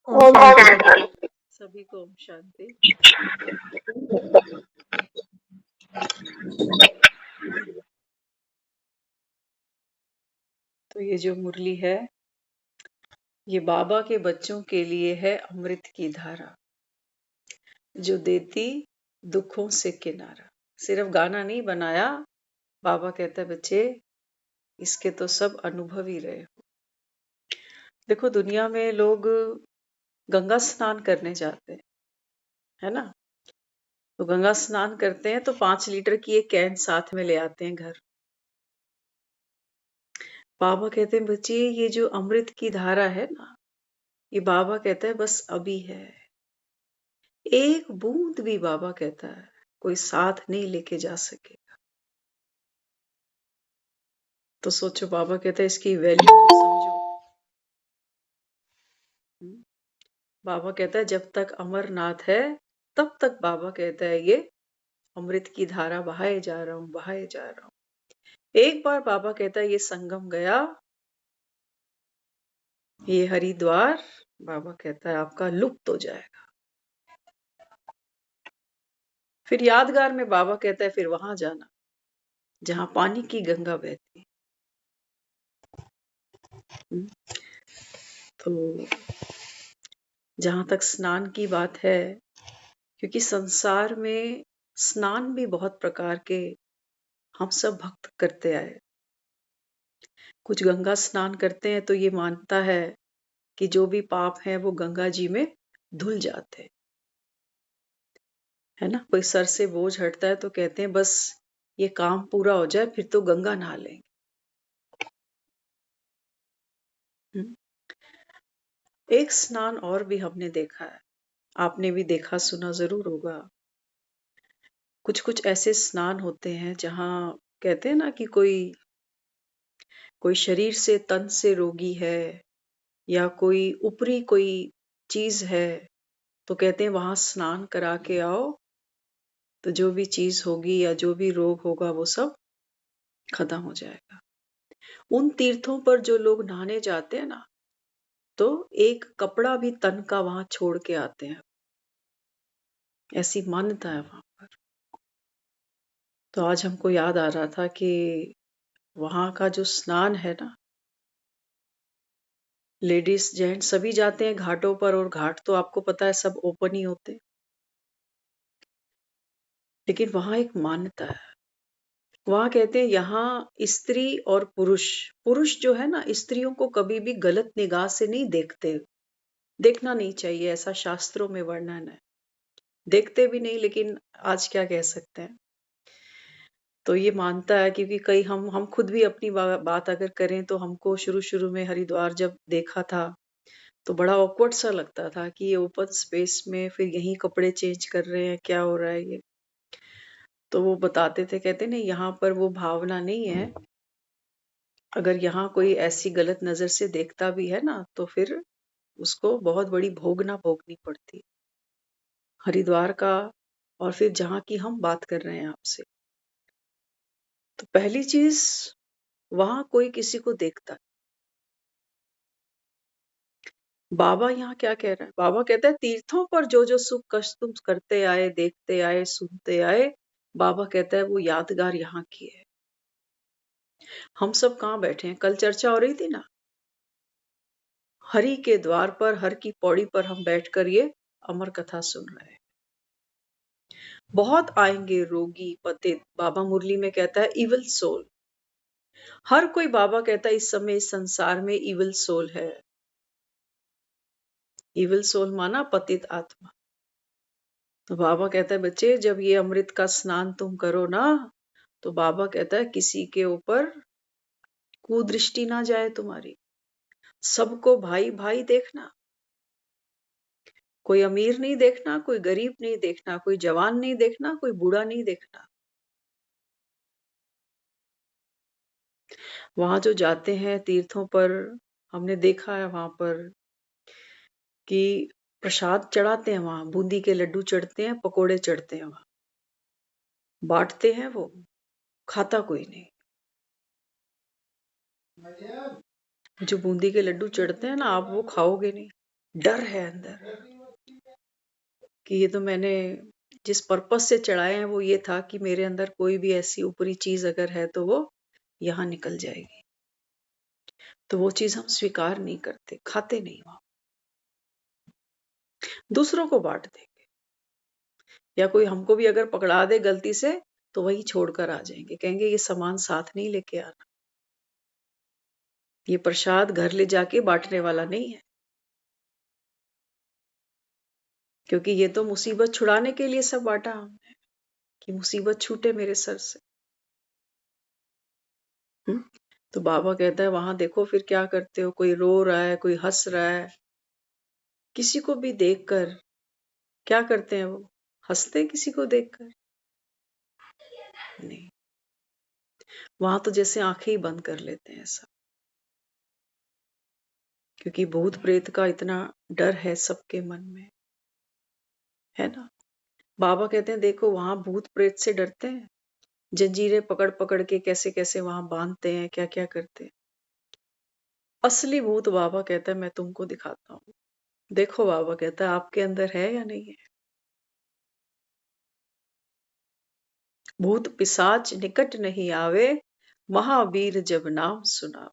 ओम शांति। सभी को ओम शांति। तो ये जो मुरली है ये बाबा के बच्चों के लिए है, अमृत की धारा जो देती दुखों से किनारा। सिर्फ गाना नहीं बनाया, बाबा कहता है बच्चे इसके तो सब अनुभव ही रहे हो। देखो दुनिया में लोग गंगा स्नान करने जाते हैं, है ना। तो गंगा स्नान करते हैं तो 5 लीटर की एक कैन साथ में ले आते हैं घर। बाबा कहते हैं बच्चे ये जो अमृत की धारा है ना, ये बाबा कहता है बस अभी है। एक बूंद भी बाबा कहता है कोई साथ नहीं लेके जा सकेगा। तो सोचो, बाबा कहता है इसकी वैल्यू को समझो। बाबा कहता है जब तक अमरनाथ है तब तक बाबा कहता है ये अमृत की धारा बहाए जा रहा हूं, बहाए जा रहा हूं। एक बार बाबा कहता है ये संगम गया, ये हरिद्वार, बाबा कहता है आपका लुप्त हो जाएगा। फिर यादगार में बाबा कहता है फिर वहां जाना जहां पानी की गंगा बहती। तो जहां तक स्नान की बात है, क्योंकि संसार में स्नान भी बहुत प्रकार के हम सब भक्त करते आए। कुछ गंगा स्नान करते हैं तो ये मानता है कि जो भी पाप है वो गंगा जी में धुल जाते, है ना। कोई सर से बोझ हटता है तो कहते हैं बस ये काम पूरा हो जाए फिर तो गंगा नहा लेंगे। एक स्नान और भी हमने देखा है, आपने भी देखा सुना जरूर होगा। कुछ कुछ ऐसे स्नान होते हैं जहां कहते हैं ना कि कोई शरीर से तन से रोगी है या कोई ऊपरी कोई चीज है, तो कहते हैं वहां स्नान करा के आओ तो जो भी चीज होगी या जो भी रोग होगा वो सब खत्म हो जाएगा। उन तीर्थों पर जो लोग नहाने जाते हैं ना, तो एक कपड़ा भी तन का वहां छोड़ के आते हैं, ऐसी मान्यता है वहां पर। तो आज हमको याद आ रहा था कि वहां का जो स्नान है ना, लेडीज जेंट्स सभी जाते हैं घाटों पर, और घाट तो आपको पता है सब ओपन ही होते हैं। लेकिन वहां एक मान्यता है, वहां कहते हैं यहाँ स्त्री और पुरुष, पुरुष जो है ना स्त्रियों को कभी भी गलत निगाह से नहीं देखते, देखना नहीं चाहिए, ऐसा शास्त्रों में वर्णन है। देखते भी नहीं, लेकिन आज क्या कह सकते हैं। तो ये मानता है, क्योंकि कई हम खुद भी अपनी बात अगर करें तो हमको शुरू शुरू में हरिद्वार जब देखा था तो बड़ा ऑकवर्ड सा लगता था कि ये ओपन स्पेस में फिर यही कपड़े चेंज कर रहे हैं, क्या हो रहा है ये। तो वो बताते थे, कहते नहीं यहाँ पर वो भावना नहीं है। अगर यहाँ कोई ऐसी गलत नजर से देखता भी है ना तो फिर उसको बहुत बड़ी भोगना भोगनी पड़ती है। हरिद्वार का और फिर जहाँ की हम बात कर रहे हैं आपसे, तो पहली चीज वहां कोई किसी को देखता। बाबा यहाँ क्या कह रहा है, बाबा कहता है तीर्थों पर जो जो सुख कष्ट तुम करते आए, देखते आए, सुनते आए, बाबा कहता है वो यादगार यहाँ की है। हम सब कहाँ बैठे हैं, कल चर्चा हो रही थी ना, हरि के द्वार पर, हर की पौड़ी पर हम बैठकर ये अमर कथा सुन रहे हैं। बहुत आएंगे रोगी पतित, बाबा मुरली में कहता है इविल सोल। हर कोई बाबा कहता है इस समय इस संसार में इविल सोल है। इविल सोल माना पतित आत्मा। तो बाबा कहता है बच्चे जब ये अमृत का स्नान तुम करो ना, तो बाबा कहता है किसी के ऊपर कुदृष्टि ना जाए तुम्हारी, सबको भाई भाई देखना। कोई अमीर नहीं देखना, कोई गरीब नहीं देखना, कोई जवान नहीं देखना, कोई बूढ़ा नहीं देखना। वहां जो जाते हैं तीर्थों पर, हमने देखा है वहां पर कि प्रसाद चढ़ाते हैं, वहां बूंदी के लड्डू चढ़ते हैं, पकोड़े चढ़ते हैं, वहां बांटते हैं, वो खाता कोई नहीं। जो बूंदी के लड्डू चढ़ते हैं ना, आप वो खाओगे नहीं। डर है अंदर कि ये तो मैंने जिस पर्पस से चढ़ाए हैं वो ये था कि मेरे अंदर कोई भी ऐसी ऊपरी चीज अगर है तो वो यहाँ निकल जाएगी। तो वो चीज हम स्वीकार नहीं करते, खाते नहीं वहां, दूसरों को बांट देंगे। या कोई हमको भी अगर पकड़ा दे गलती से तो वही छोड़कर आ जाएंगे, कहेंगे ये सामान साथ नहीं लेके आना, ये प्रसाद घर ले जाके बांटने वाला नहीं है, क्योंकि ये तो मुसीबत छुड़ाने के लिए सब बांटा हमने, कि मुसीबत छूटे मेरे सर से। हम्म? तो बाबा कहता है वहां देखो फिर क्या करते हो, कोई रो रहा है, कोई हंस रहा है, किसी को भी देखकर क्या करते हैं वो, हंसते हैं किसी को देखकर? नहीं, वहां तो जैसे आंखें ही बंद कर लेते हैं सब, क्योंकि भूत प्रेत का इतना डर है सबके मन में, है ना। बाबा कहते हैं देखो वहां भूत प्रेत से डरते हैं, जंजीरें पकड़ पकड़ के कैसे कैसे वहां बांधते हैं, क्या क्या करते हैं। असली भूत बाबा कहता है मैं तुमको दिखाता हूँ, देखो बाबा कहता है आपके अंदर है या नहीं है। भूत पिशाच निकट नहीं आवे, महावीर जब नाम सुना।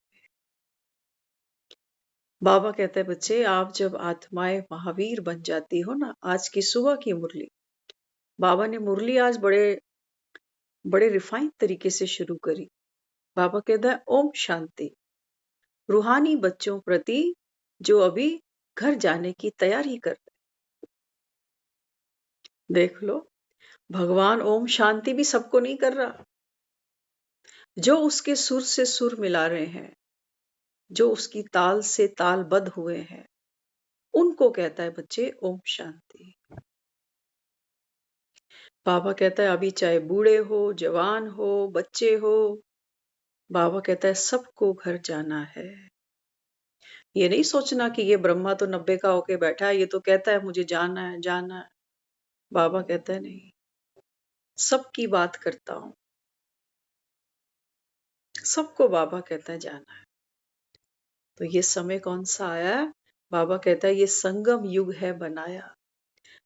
बाबा कहते हैं बच्चे आप जब आत्माएं महावीर बन जाती हो ना, आज की सुबह की मुरली, बाबा ने मुरली आज बड़े बड़े रिफाइन तरीके से शुरू करी। बाबा कहता है ओम शांति, रूहानी बच्चों प्रति जो अभी घर जाने की तैयारी कर रहे, देख लो भगवान ओम शांति भी सबको नहीं कर रहा, जो उसके सुर से सुर मिला रहे हैं, जो उसकी ताल से तालबद्ध हुए हैं, उनको कहता है बच्चे ओम शांति। बाबा कहता है अभी चाहे बूढ़े हो, जवान हो, बच्चे हो, बाबा कहता है सबको घर जाना है। ये नहीं सोचना कि ये ब्रह्मा तो 90 का होके बैठा है, ये तो कहता है मुझे जाना है जाना है। बाबा कहता है नहीं, सबकी बात करता हूं, सबको बाबा कहता है जाना है। तो ये समय कौन सा आया है? बाबा कहता है ये संगम युग है बनाया,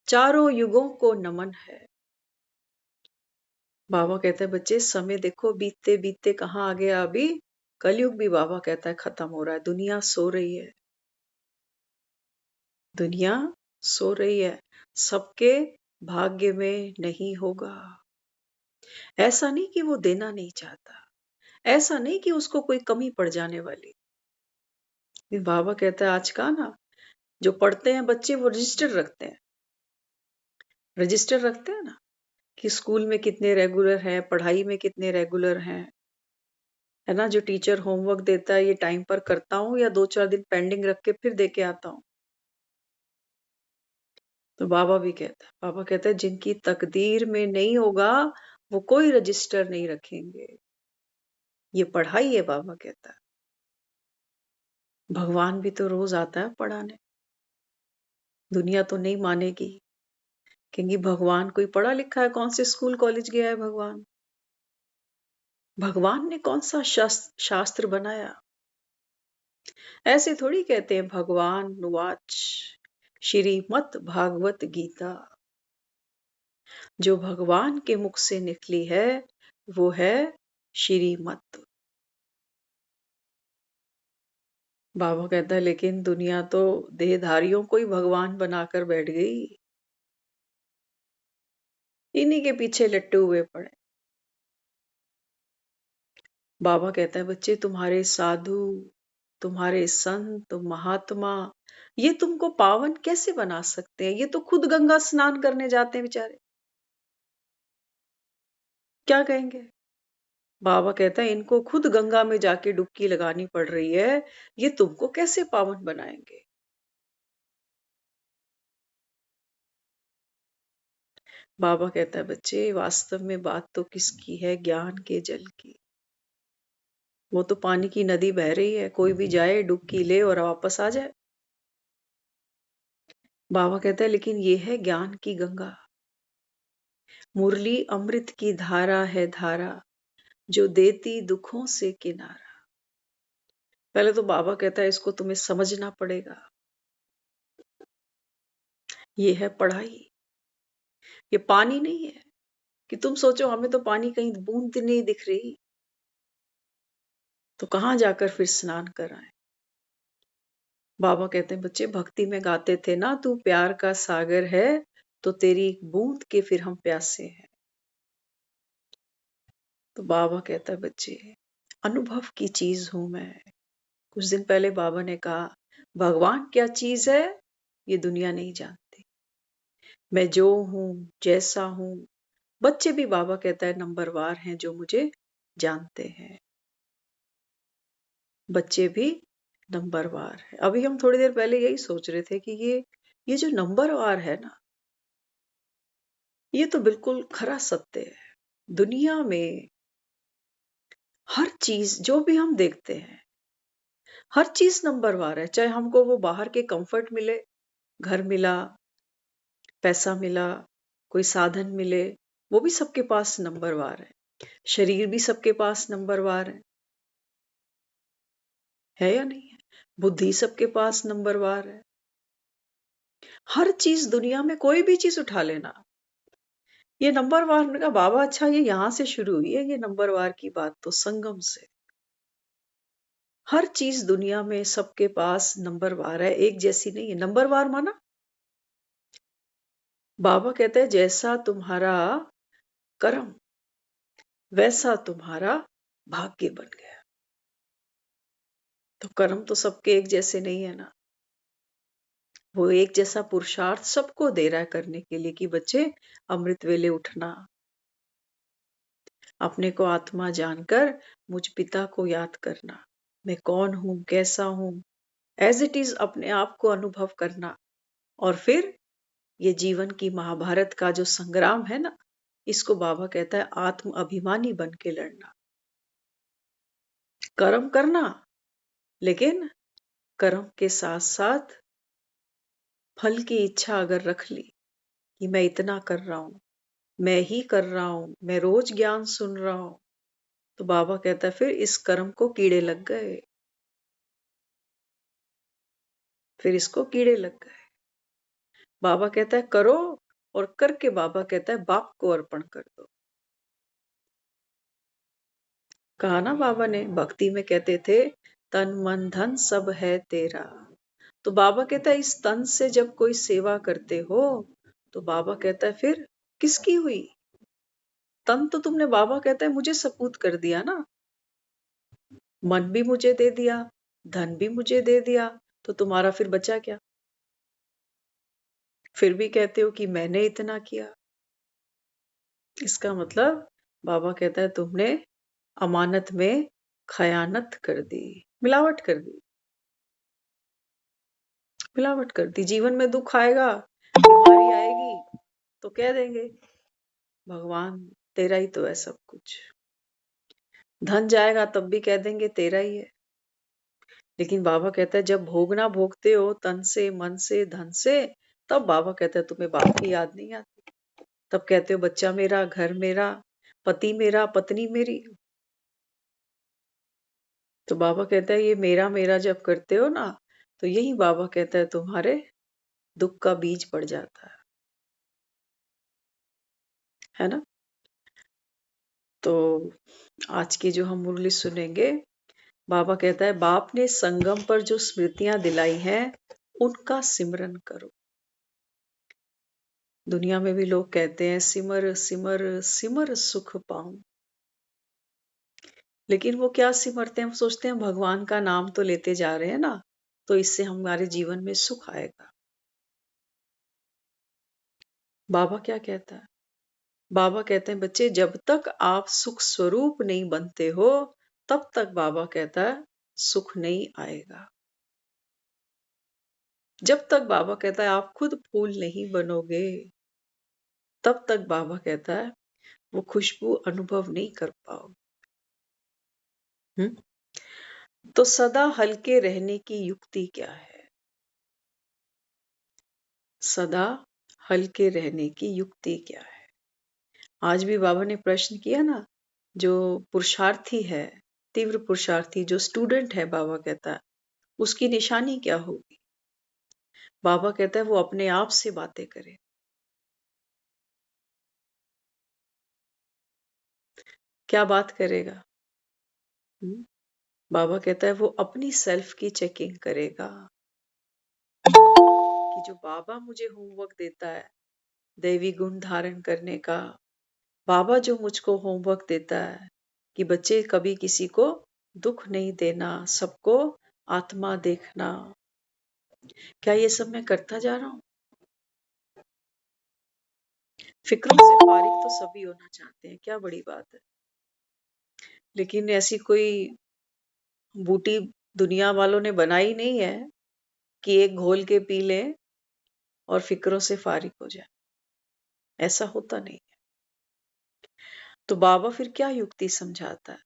चारों युगों को नमन है। बाबा कहता है बच्चे समय देखो बीतते बीतते कहाँ आ गया अभी, कलयुग भी बाबा कहता है खत्म हो रहा है, दुनिया सो रही है, दुनिया सो रही है, सबके भाग्य में नहीं होगा। ऐसा नहीं कि वो देना नहीं चाहता, ऐसा नहीं कि उसको कोई कमी पड़ जाने वाली। लेकिन बाबा कहता है आज का ना जो पढ़ते हैं बच्चे वो रजिस्टर रखते हैं, रजिस्टर रखते हैं ना कि स्कूल में कितने रेगुलर हैं, पढ़ाई में कितने रेगुलर हैं, है ना। जो टीचर होमवर्क देता है ये टाइम पर करता हूँ या 2-4 दिन पेंडिंग रख के फिर दे के आता हूँ। तो बाबा भी कहता है, बाबा कहता है जिनकी तकदीर में नहीं होगा वो कोई रजिस्टर नहीं रखेंगे, ये पढ़ाई है। बाबा कहता है भगवान भी तो रोज आता है पढ़ाने, दुनिया तो नहीं मानेगी, कहेंगी भगवान कोई पढ़ा लिखा है, कौन से स्कूल कॉलेज गया है भगवान, भगवान ने कौन सा शास्त्र बनाया। ऐसे थोड़ी कहते हैं भगवान नुवाच श्रीमद् भागवत गीता, जो भगवान के मुख से निकली है वो है श्रीमत। बाबा कहता है लेकिन दुनिया तो देहधारियों को ही भगवान बनाकर बैठ गई, इन्हीं के पीछे लट्टू हुए पड़े। बाबा कहता है बच्चे तुम्हारे साधु, तुम्हारे संत महात्मा ये तुमको पावन कैसे बना सकते हैं, ये तो खुद गंगा स्नान करने जाते हैं बेचारे, क्या कहेंगे। बाबा कहता है इनको खुद गंगा में जाके डुबकी लगानी पड़ रही है, ये तुमको कैसे पावन बनाएंगे। बाबा कहता है बच्चे वास्तव में बात तो किसकी है, ज्ञान के जल की। वो तो पानी की नदी बह रही है, कोई भी जाए डुबकी ले और वापस आ जाए। बाबा कहता है लेकिन ये है ज्ञान की गंगा, मुरली अमृत की धारा है धारा, जो देती दुखों से किनारा। पहले तो बाबा कहता है इसको तुम्हें समझना पड़ेगा, ये है पढ़ाई। ये पानी नहीं है कि तुम सोचो हमें तो पानी कहीं बूंद नहीं दिख रही, तो कहाँ जाकर फिर स्नान कराएं। बाबा कहते हैं बच्चे भक्ति में गाते थे ना, तू प्यार का सागर है, तो तेरी एक बूंद के फिर हम प्यासे हैं। तो बाबा कहता है बच्चे अनुभव की चीज हूं मैं। कुछ दिन पहले बाबा ने कहा भगवान क्या चीज है ये दुनिया नहीं जानती। मैं जो हूं जैसा हूं, बच्चे भी बाबा कहता है नंबरवार हैं जो मुझे जानते हैं। बच्चे भी नंबरवार है। अभी हम थोड़ी देर पहले यही सोच रहे थे कि ये जो नंबरवार है ना, ये तो बिल्कुल खरा सत्य है। दुनिया में हर चीज जो भी हम देखते हैं, हर चीज नंबरवार है। चाहे हमको वो बाहर के कंफर्ट मिले, घर मिला, पैसा मिला, कोई साधन मिले, वो भी सबके पास नंबरवार है। शरीर भी सबके पास नंबरवार है या नहीं है? बुद्धि सबके पास नंबरवार है। हर चीज दुनिया में कोई भी चीज उठा लेना, ये नंबरवार ने कहा बाबा अच्छा ये यहां से शुरू हुई है ये नंबरवार की बात, तो संगम से। हर चीज दुनिया में सबके पास नंबरवार है, एक जैसी नहीं है। नंबरवार माना बाबा कहते हैं जैसा तुम्हारा कर्म वैसा तुम्हारा भाग्य बन गया। तो कर्म तो सबके एक जैसे नहीं है ना। वो एक जैसा पुरुषार्थ सबको दे रहा है करने के लिए कि बच्चे अमृत वेले उठना, अपने को आत्मा जानकर मुझ पिता को याद करना, मैं कौन हूं कैसा हूं, एज इट इज अपने आप को अनुभव करना। और फिर ये जीवन की महाभारत का जो संग्राम है ना, इसको बाबा कहता है आत्म अभिमानी बन के लड़ना। कर्म करना, लेकिन कर्म के साथ साथ फल की इच्छा अगर रख ली कि मैं इतना कर रहा हूं, मैं ही कर रहा हूं, मैं रोज ज्ञान सुन रहा हूं, तो बाबा कहता है फिर इस कर्म को कीड़े लग गए, फिर इसको कीड़े लग गए। बाबा कहता है करो, और करके बाबा कहता है बाप को अर्पण कर दो। कहा ना बाबा ने भक्ति में कहते थे तन मन धन सब है तेरा। तो बाबा कहता है इस तन से जब कोई सेवा करते हो, तो बाबा कहता है फिर किसकी हुई? तन तो तुमने बाबा कहता है मुझे सपूत कर दिया ना, मन भी मुझे दे दिया, धन भी मुझे दे दिया, तो तुम्हारा फिर बचा क्या? फिर भी कहते हो कि मैंने इतना किया। इसका मतलब बाबा कहता है तुमने अमानत में खयानत कर दी, मिलावट कर दी, मिलावट कर दी। जीवन में दुख आएगा, बीमारी आएगी, तो कह देंगे भगवान तेरा ही तो है सब कुछ। धन जाएगा तब भी कह देंगे तेरा ही है। लेकिन बाबा कहता है जब भोगना भोगते हो तन से मन से धन से, तब बाबा कहता है तुम्हें बाप की याद नहीं आती। तब कहते हो बच्चा मेरा, घर मेरा, पति मेरा, पत्नी मेरी। तो बाबा कहता है ये मेरा मेरा जब करते हो ना, तो यही बाबा कहता है तुम्हारे दुख का बीज पड़ जाता है ना। तो आज की जो हम मुरली सुनेंगे, बाबा कहता है बाप ने संगम पर जो स्मृतियां दिलाई हैं उनका सिमरन करो। दुनिया में भी लोग कहते हैं सिमर सिमर सिमर सुख पाऊं, लेकिन वो क्या सिमरते हैं? वो सोचते हैं भगवान का नाम तो लेते जा रहे हैं ना, तो इससे हमारे जीवन में सुख आएगा। बाबा क्या कहता है? बाबा कहते हैं बच्चे जब तक आप सुख स्वरूप नहीं बनते हो, तब तक बाबा कहता है सुख नहीं आएगा। जब तक बाबा कहता है आप खुद फूल नहीं बनोगे, तब तक बाबा कहता है वो खुशबू अनुभव नहीं कर पाओगे। हम्म? तो सदा हल्के रहने की युक्ति क्या है? सदा हल्के रहने की युक्ति क्या है? आज भी बाबा ने प्रश्न किया ना, जो पुरुषार्थी है, तीव्र पुरुषार्थी जो स्टूडेंट है, बाबा कहता है उसकी निशानी क्या होगी? बाबा कहता है वो अपने आप से बातें करे। क्या बात करेगा? हुँ? बाबा कहता है वो अपनी सेल्फ की चेकिंग करेगा कि जो बाबा मुझे होमवर्क देता है, दैवी गुण धारण करने का, बाबा जो मुझको होमवर्क देता है कि बच्चे कभी किसी को दुःख नहीं देना, सबको आत्मा देखना, क्या ये सब मैं करता जा रहा हूँ? फ़िक्रों से फ़ारिग़ तो सभी होना चाहते हैं, क्या बड़ी बात है। लेकिन ऐसी कोई बूटी दुनिया वालों ने बनाई नहीं है कि एक घोल के पी लें और फ़िक्रों से फ़ारिग़ हो जाएँ, ऐसा होता नहीं है। तो बाबा फिर क्या युक्ति समझाता है?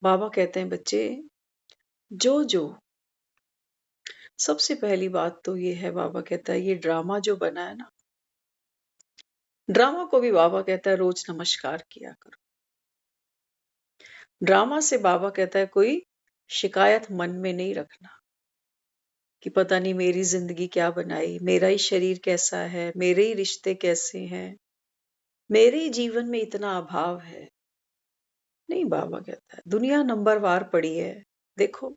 बाबा कहते हैं बच्चे जो सबसे पहली बात तो ये है, बाबा कहता है ये ड्रामा जो बना है ना, ड्रामा को भी बाबा कहता है रोज नमस्कार किया करो। ड्रामा से बाबा कहता है कोई शिकायत मन में नहीं रखना कि पता नहीं मेरी जिंदगी क्या बनाई, मेरा ही शरीर कैसा है, मेरे ही रिश्ते कैसे हैं, मेरे ही जीवन में इतना अभाव है। नहीं, बाबा कहता है दुनिया नंबरवार पड़ी है। देखो,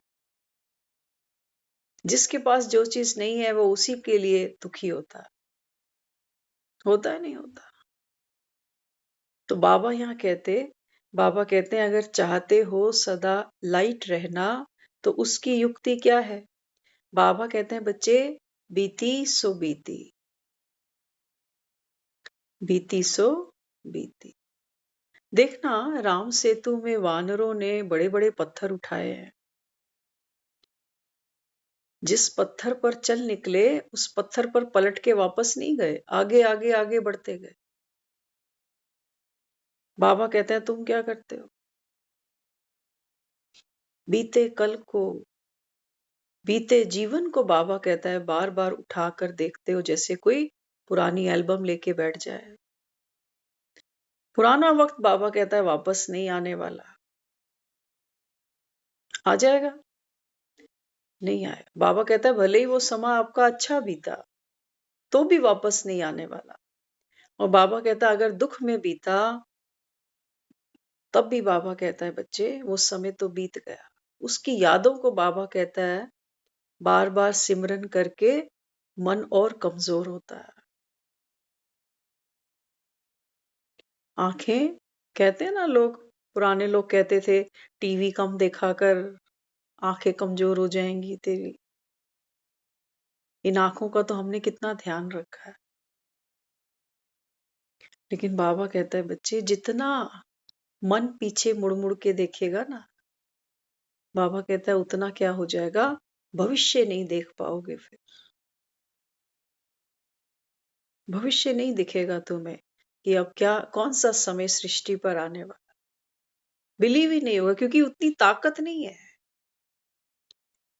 जिसके पास जो चीज नहीं है वो उसी के लिए दुखी होता है नहीं होता। तो बाबा कहते हैं अगर चाहते हो सदा लाइट रहना तो उसकी युक्ति क्या है? बाबा कहते हैं बच्चे बीती सो बीती, बीती सो बीती। देखना, राम सेतु में वानरों ने बड़े बड़े पत्थर उठाए हैं। जिस पत्थर पर चल निकले उस पत्थर पर पलट के वापस नहीं गए, आगे आगे आगे बढ़ते गए। बाबा कहते हैं तुम क्या करते हो? बीते कल को, बीते जीवन को बाबा कहता है बार बार उठाकर देखते हो, जैसे कोई पुरानी एल्बम लेके बैठ जाए। पुराना वक्त बाबा कहता है वापस नहीं आने वाला। आ जाएगा? नहीं आएगा। बाबा कहता है भले ही वो समा आपका अच्छा बीता तो भी वापस नहीं आने वाला। और बाबा कहता है अगर दुख में बीता तब भी बाबा कहता है बच्चे वो समय तो बीत गया। उसकी यादों को बाबा कहता है बार बार सिमरन करके मन और कमजोर होता है। आंखें, कहते हैं ना लोग, पुराने लोग कहते थे टीवी कम देखा कर, आंखें कमजोर हो जाएंगी तेरी। इन आंखों का तो हमने कितना ध्यान रखा है। लेकिन बाबा कहता है बच्चे जितना मन पीछे मुड़ मुड़ के देखेगा ना, बाबा कहता है उतना क्या हो जाएगा, भविष्य नहीं देख पाओगे। फिर भविष्य नहीं दिखेगा तुम्हें कि अब क्या कौन सा समय सृष्टि पर आने वाला। बिलीव ही नहीं होगा क्योंकि उतनी ताकत नहीं है,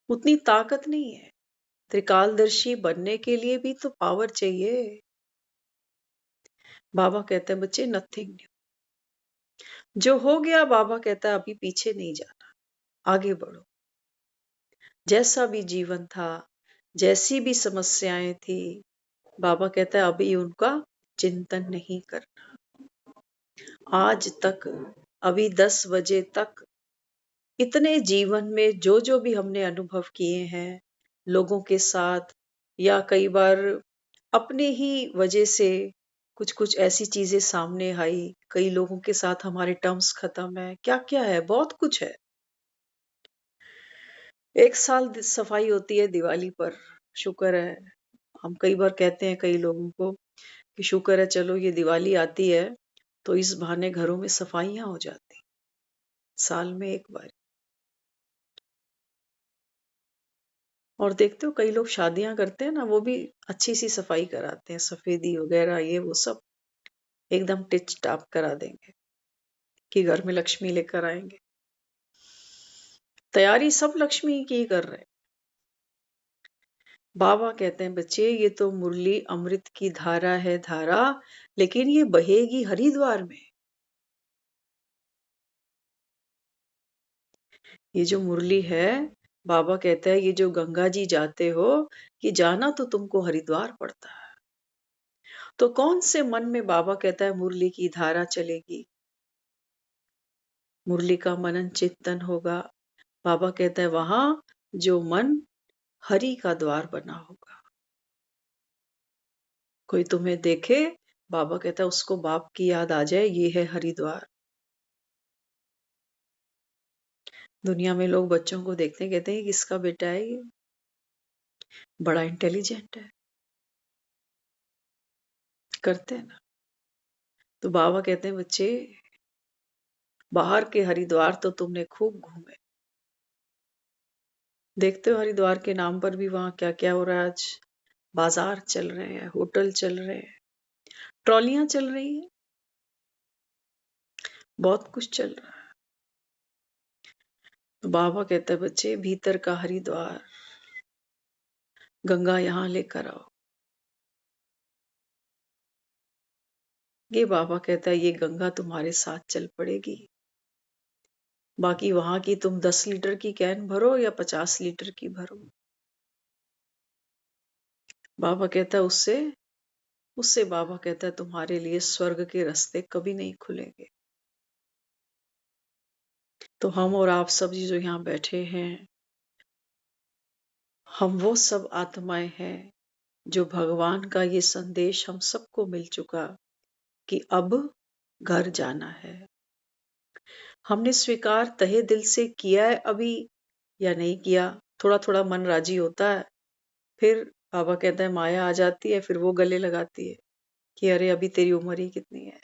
उतनी ताकत नहीं है। त्रिकालदर्शी बनने के लिए भी तो पावर चाहिए। बाबा कहते हैं बच्चे नथिंग न्यू, जो हो गया बाबा कहता है अभी पीछे नहीं जाना, आगे बढ़ो। जैसा भी जीवन था, जैसी भी समस्याएं थी, बाबा कहता है अभी उनका चिंतन नहीं करना। आज तक, अभी 10 बजे तक इतने जीवन में जो भी हमने अनुभव किए हैं लोगों के साथ, या कई बार अपने ही वजह से कुछ कुछ ऐसी चीजें सामने आई, कई लोगों के साथ हमारे टर्म्स खत्म है, क्या क्या है, बहुत कुछ है। एक साल सफाई होती है दिवाली पर, शुक्र है। हम कई बार कहते हैं कई लोगों को कि शुक्र है चलो ये दिवाली आती है तो इस बहाने घरों में सफाइयां हो जाती, साल में एक बार। और देखते हो कई लोग शादियां करते हैं ना, वो भी अच्छी सी सफाई कराते हैं, सफेदी वगैरह ये वो सब एकदम टिच टाप करा देंगे कि घर में लक्ष्मी लेकर आएंगे। तैयारी सब लक्ष्मी की कर रहे हैं। बाबा कहते हैं बच्चे ये तो मुरली अमृत की धारा है धारा, लेकिन ये बहेगी हरिद्वार में। ये जो मुरली है बाबा कहता है ये जो गंगा जी जाते हो, ये जाना तो तुमको हरिद्वार पड़ता है। तो कौन से मन में बाबा कहता है मुरली की धारा चलेगी, मुरली का मनन चिंतन होगा। बाबा कहता है वहां जो मन हरि का द्वार बना होगा। कोई तुम्हें देखे, बाबा कहता है उसको बाप की याद आ जाए, ये है हरिद्वार। दुनिया में लोग बच्चों को देखते हैं, कहते हैं किसका बेटा है ये, बड़ा इंटेलिजेंट है, करते हैं ना। तो बाबा कहते हैं बच्चे, बाहर के हरिद्वार तो तुमने खूब घूमे, देखते हो हरिद्वार के नाम पर भी वहां क्या क्या हो रहा है आज। बाजार चल रहे हैं, होटल चल रहे हैं, ट्रॉलियां चल रही है, बहुत कुछ चल रहा है। तो बाबा कहता है बच्चे, भीतर का हरिद्वार, गंगा यहाँ लेकर आओ। ये बाबा कहता है ये गंगा तुम्हारे साथ चल पड़ेगी। बाकी वहां की तुम 10 लीटर की कैन भरो या 50 लीटर की भरो, बाबा कहता है उससे उससे बाबा कहता है तुम्हारे लिए स्वर्ग के रास्ते कभी नहीं खुलेंगे। तो हम और आप सब जो यहाँ बैठे हैं, हम वो सब आत्माएं हैं जो भगवान का ये संदेश हम सबको मिल चुका कि अब घर जाना है। हमने स्वीकार तहे दिल से किया है अभी या नहीं किया, थोड़ा थोड़ा मन राजी होता है, फिर बाबा कहता है माया आ जाती है, फिर वो गले लगाती है कि अरे अभी तेरी उम्र ही कितनी है।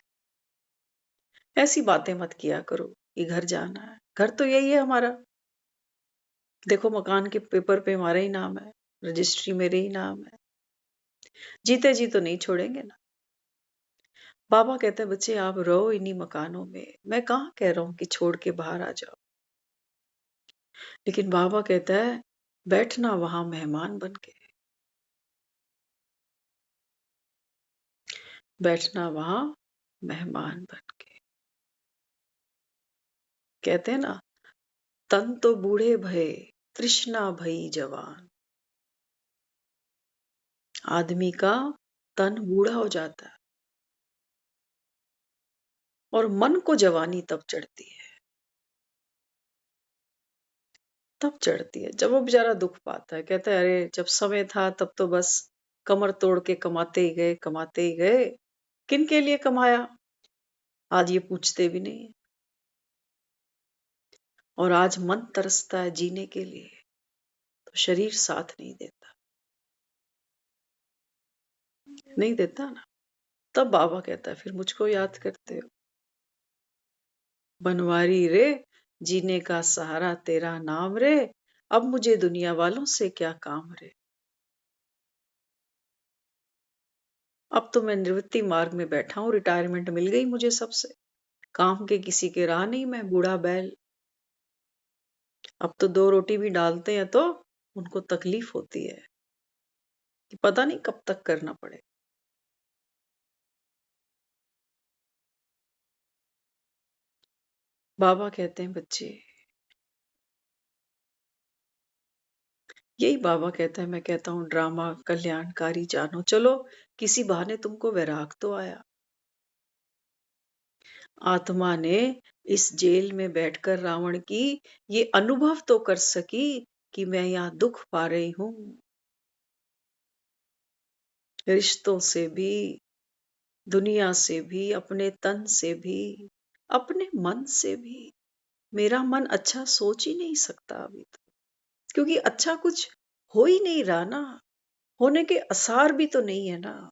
ऐसी बातें मत किया करो कि घर जाना है। घर तो यही है हमारा, देखो मकान के पेपर पे हमारा ही नाम है, रजिस्ट्री मेरे ही नाम है, जीते जी तो नहीं छोड़ेंगे ना। बाबा कहते हैं बच्चे आप रहो इन्हीं मकानों में, मैं कहाँ कह रहा हूं कि छोड़ के बाहर आ जाओ, लेकिन बाबा कहता है बैठना वहां मेहमान बन के, बैठना वहां मेहमान बन के। कहते हैं ना, तन तो बूढ़े भये, तृष्णा भई जवान। आदमी का तन बूढ़ा हो जाता है और मन को जवानी तब चढ़ती है, तब चढ़ती है जब वो बेचारा दुख पाता है। कहता है अरे जब समय था तब तो बस कमर तोड़ के कमाते ही गए, कमाते ही गए, किन के लिए कमाया आज ये पूछते भी नहीं है। और आज मन तरसता है जीने के लिए, तो शरीर साथ नहीं देता, नहीं देता ना। तब बाबा कहता है फिर मुझको याद करते हो, बनवारी रे, जीने का सहारा तेरा नाम रे, अब मुझे दुनिया वालों से क्या काम रे। अब तो मैं निवृत्ति मार्ग में बैठा हूं, रिटायरमेंट मिल गई मुझे सबसे, काम के किसी के रहा नहीं मैं बूढ़ा बैल। अब तो 2 रोटी भी डालते हैं तो उनको तकलीफ होती है कि पता नहीं कब तक करना पड़े। बाबा कहते हैं बच्चे, यही बाबा कहता है, मैं कहता हूँ ड्रामा कल्याणकारी जानो, चलो किसी बहाने तुमको वैराग तो आया। आत्मा ने इस जेल में बैठकर रावण की ये अनुभव तो कर सकी कि मैं यहाँ दुख पा रही हूँ, रिश्तों से भी, दुनिया से भी, अपने तन से भी, अपने मन से भी। मेरा मन अच्छा सोच ही नहीं सकता अभी तो, क्योंकि अच्छा कुछ हो ही नहीं रहा ना, होने के आसार भी तो नहीं है ना।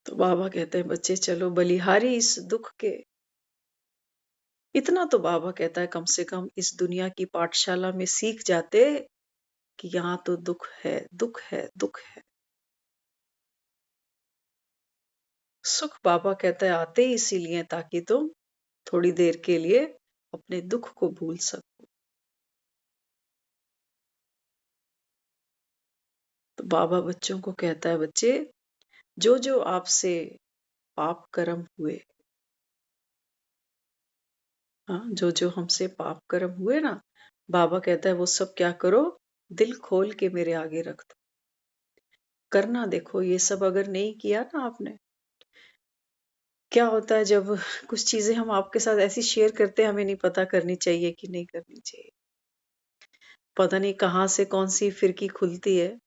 तो बाबा कहते हैं बच्चे चलो बलिहारी इस दुख के, इतना तो बाबा कहता है कम से कम इस दुनिया की पाठशाला में सीख जाते कि यहाँ तो दुख है, दुख है, दुख है। सुख बाबा कहता है आते ही इसीलिए ताकि तुम थोड़ी देर के लिए अपने दुख को भूल सको। तो बाबा बच्चों को कहता है बच्चे, जो जो आपसे पाप कर्म हुए, हाँ, जो हमसे पाप कर्म हुए ना, बाबा कहता है वो सब क्या करो, दिल खोल के मेरे आगे रख दो। करना देखो ये सब अगर नहीं किया ना आपने, क्या होता है जब कुछ चीजें हम आपके साथ ऐसी शेयर करते हैं, हमें नहीं पता करनी चाहिए कि नहीं करनी चाहिए। पता नहीं कहाँ से कौन सी फिरकी खुलती है।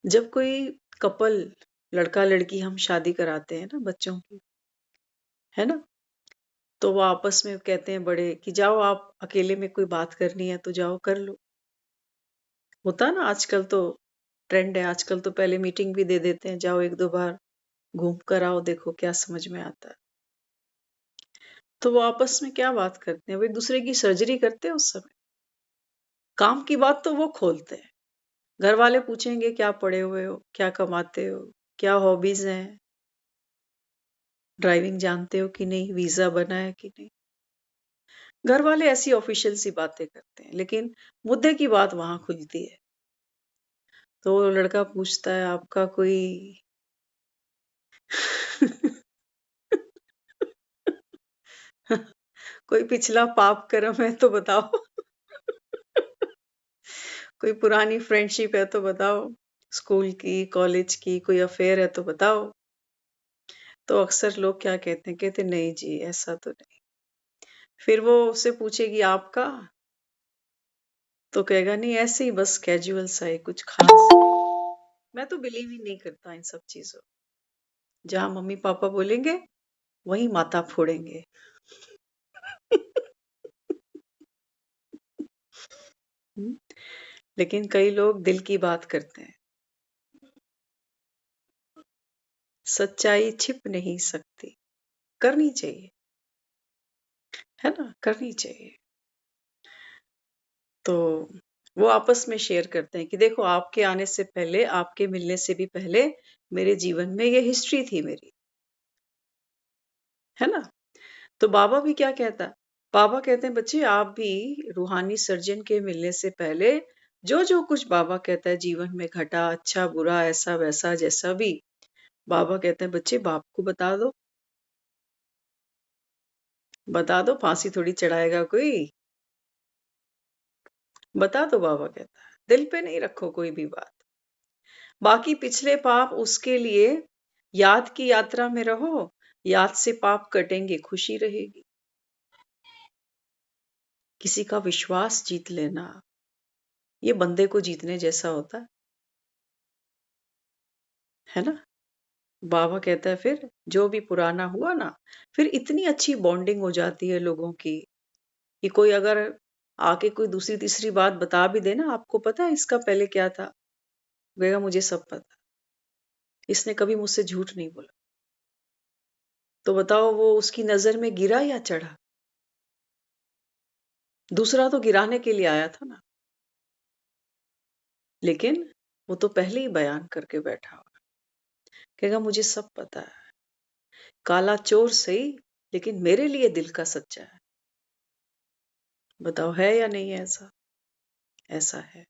जब कोई कपल, लड़का लड़की हम शादी कराते हैं ना बच्चों की, है ना, तो वो आपस में कहते हैं बड़े कि जाओ आप अकेले में कोई बात करनी है तो जाओ कर लो। होता ना आजकल तो ट्रेंड है, आजकल तो पहले मीटिंग भी दे देते हैं, जाओ 1-2 बार घूम कर आओ, देखो क्या समझ में आता है। तो वो आपस में क्या बात करते हैं, वो एक-दूसरे की सर्जरी करते हैं उस समय। काम की बात तो वो खोलते हैं। घर वाले पूछेंगे क्या पढ़े हुए हो? क्या कमाते हो? क्या हॉबीज़ हैं? ड्राइविंग जानते हो कि नहीं? वीज़ा बना है कि नहीं? घर वाले ऐसी ऑफिशियल सी बातें करते हैं, लेकिन मुद्दे की बात वहाँ खुलती है। तो वो लड़का पूछता है आपका कोई कोई पिछला पाप कर्म है तो बताओ। कोई पुरानी फ्रेंडशिप है तो बताओ। स्कूल की, कॉलेज की कोई अफेयर है तो बताओ। तो अक्सर लोग क्या कहते हैं, कहते नहीं जी ऐसा तो नहीं। फिर वो उससे पूछेगी आपका, तो कहेगा नहीं ऐसे ही बस कैजुअल सा है, कुछ खास नहीं। मैं तो बिलीव ही नहीं करता इन सब चीजों। जहां मम्मी पापा बोलेंगे वहीं माता फोड़ेंगे। हम्म, लेकिन कई लोग दिल की बात करते हैं। सच्चाई छिप नहीं सकती, करनी चाहिए, है ना, करनी चाहिए। तो वो आपस में शेयर करते हैं कि देखो आपके आने से पहले, आपके मिलने से भी पहले मेरे जीवन में ये हिस्ट्री थी मेरी, है ना। तो बाबा भी क्या कहता है, बाबा कहते हैं बच्चे आप भी रूहानी सर्जन के मिलने से पहले जो जो कुछ बाबा कहता है जीवन में घटा, अच्छा बुरा ऐसा वैसा जैसा भी, बाबा कहते हैं बच्चे बाप को बता दो। बता दो, फांसी थोड़ी चढ़ाएगा कोई। बता दो, बाबा कहता है दिल पे नहीं रखो कोई भी बात। बाकी पिछले पाप उसके लिए याद की यात्रा में रहो, याद से पाप कटेंगे, खुशी रहेगी। किसी का विश्वास जीत लेना, ये बंदे को जीतने जैसा होता है ना। बाबा कहता है फिर जो भी पुराना हुआ ना, फिर इतनी अच्छी बॉन्डिंग हो जाती है लोगों की कि कोई अगर आके कोई दूसरी तीसरी बात बता भी दे ना, आपको पता है इसका पहले क्या था, कहेगा मुझे सब पता, इसने कभी मुझसे झूठ नहीं बोला। तो बताओ वो उसकी नजर में गिरा या चढ़ा? दूसरा तो गिराने के लिए आया था ना, लेकिन वो तो पहले ही बयान करके बैठा हुआ, कहेगा मुझे सब पता है, काला चोर सही लेकिन मेरे लिए दिल का सच्चा है। बताओ है या नहीं है ऐसा? ऐसा है।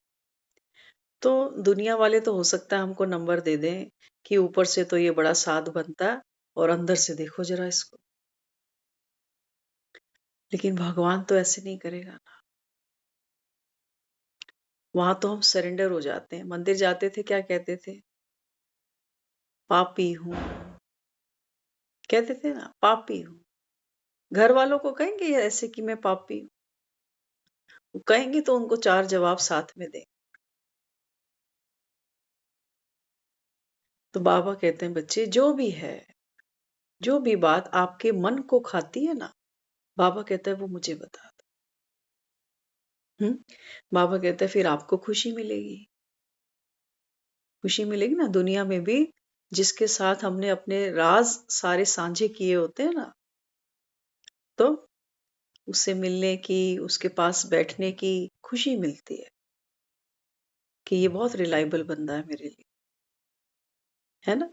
तो दुनिया वाले तो हो सकता है हमको नंबर दे दें कि ऊपर से तो ये बड़ा साध बनता है और अंदर से देखो जरा इसको। लेकिन भगवान तो ऐसे नहीं करेगा ना। वहां तो हम सरेंडर हो जाते हैं। मंदिर जाते थे क्या कहते थे, पापी हूँ, कहते थे ना पापी हूँ। घर वालों को कहेंगे ये ऐसे कि मैं पापी हूँ? वो कहेंगे तो उनको 4 जवाब साथ में दें। तो बाबा कहते हैं बच्चे जो भी है, जो भी बात आपके मन को खाती है ना, बाबा कहता है वो मुझे बता दो। बाबा कहता है फिर आपको खुशी मिलेगी। खुशी मिलेगी ना दुनिया में भी, जिसके साथ हमने अपने राज सारे साझे किए होते हैं ना, तो उससे मिलने की, उसके पास बैठने की खुशी मिलती है कि ये बहुत रिलायबल बंदा है मेरे लिए, है ना।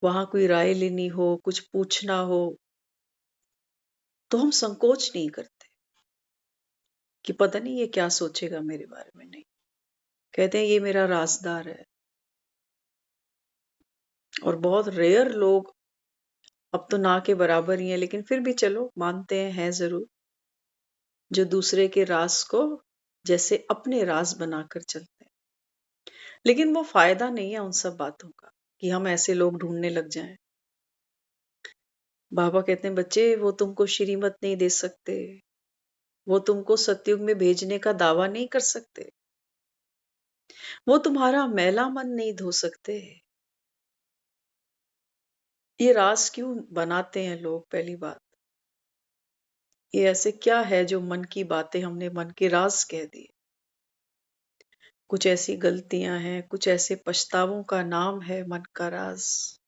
वहां कोई राय लेनी हो, कुछ पूछना हो, तो हम संकोच नहीं करते कि पता नहीं ये क्या सोचेगा मेरे बारे में, नहीं। कहते हैं ये मेरा राजदार है। और बहुत रेयर लोग अब तो ना के बराबर ही है, लेकिन फिर भी चलो मानते हैं ज़रूर, जो दूसरे के राज़ को जैसे अपने राज़ बनाकर चलते हैं। लेकिन वो फ़ायदा नहीं है उन सब बातों का, कि हम ऐसे लोग ढूँढने लग जाएँ। बाबा कहते हैं, बच्चे वो तुमको श्रीमत नहीं दे सकते, वो तुमको सतयुग में भेजने का दावा नहीं कर सकते, वो तुम्हारा मैला मन नहीं धो सकते। ये राज़ क्यों बनाते हैं लोग, पहली बात। ये ऐसे क्या है जो मन की बातें हमने मन के राज़ कह दिए। कुछ ऐसी गलतियाँ हैं, कुछ ऐसे पछतावों का नाम है मन का राज़,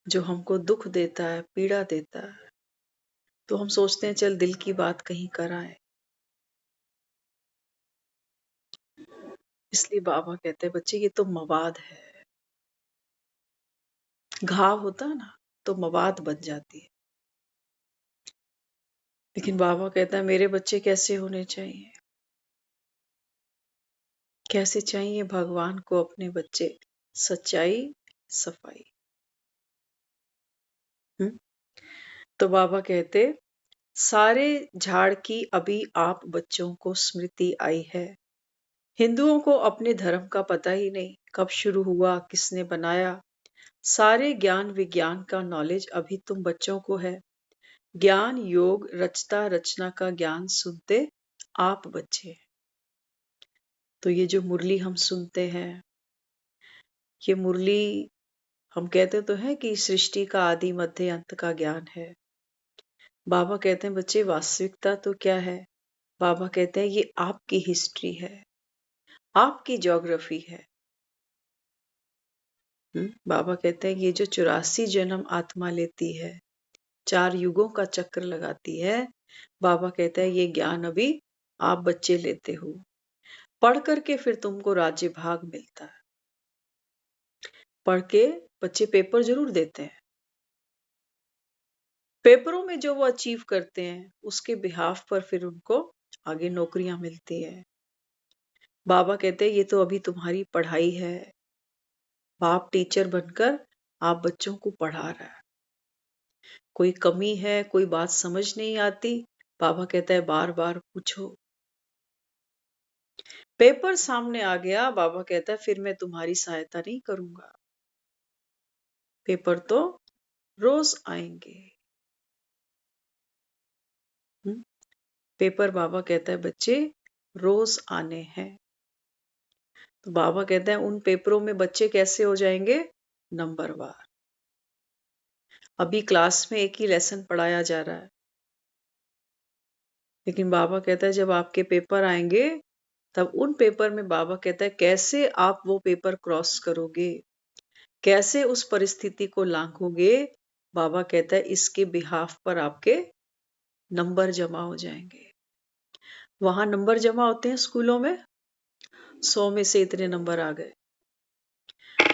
जो हमको दुःख देता है, पीड़ा देता है। तो हम सोचते हैं चल दिल की बात कहीं कर आएँ। इसलिए बाबा कहते हैं, बच्चे ये तो मवाद है। घाव होता है ना, तो मवाद बन जाती है। लेकिन बाबा कहता है, मेरे बच्चे कैसे होने चाहिए? कैसे चाहिए भगवान को अपने बच्चे? सच्चाई, सफाई। हुँ? तो बाबा कहते, सारे झाड़ की अभी आप बच्चों को स्मृति आई है। हिंदुओं को अपने धर्म का पता ही नहीं, कब शुरू हुआ, किसने बनाया। सारे ज्ञान विज्ञान का नॉलेज अभी तुम बच्चों को है। ज्ञान योग रचता रचना का ज्ञान सुनते आप बच्चे। तो ये जो मुरली हम सुनते हैं, ये मुरली हम कहते तो हैं कि सृष्टि का आदि मध्य अंत का ज्ञान है। बाबा कहते हैं, बच्चे वास्तविकता तो क्या है? बाबा कहते हैं, ये आपकी हिस्ट्री है, आपकी ज्योग्राफी है। बाबा कहते हैं, ये जो 84 जन्म आत्मा लेती है, 4 युगों का चक्र लगाती है, बाबा कहता है ये ज्ञान अभी आप बच्चे लेते हो। पढ़ करके फिर तुमको राज्य भाग मिलता है। पढ़ के बच्चे पेपर ज़रूर देते हैं। पेपरों में जो वो अचीव करते हैं, उसके बिहाफ़ पर फिर उनको आगे नौकरियाँ मिलती हैं। बाबा कहते हैं ये तो अभी तुम्हारी पढ़ाई है। बाप टीचर बनकर आप बच्चों को पढ़ा रहा है। कोई कमी है, कोई बात समझ नहीं आती, बाबा कहता है बार-बार पूछो। पेपर सामने आ गया, बाबा कहता है फिर मैं तुम्हारी सहायता नहीं करूँगा। पेपर तो रोज़ आएँगे। हुँ? पेपर बाबा कहता है बच्चे रोज़ आने हैं। तो बाबा कहते हैं उन पेपरों में बच्चे कैसे हो जाएँगे? नंबरवार। अभी क्लास में एक ही लेसन पढ़ाया जा रहा है। लेकिन बाबा कहता है जब आपके पेपर आएँगे, तब उन पेपर में बाबा कहता है कैसे आप वो पेपर क्रॉस करोगे? कैसे उस परिस्थिति को लांघोगे? बाबा कहता है इसके बिहाफ़ पर आपके नंबर जमा हो जाएँगे। वहाँ नंबर जमा होते हैं स्कूलों में, 100 में से इतने नंबर आ गए।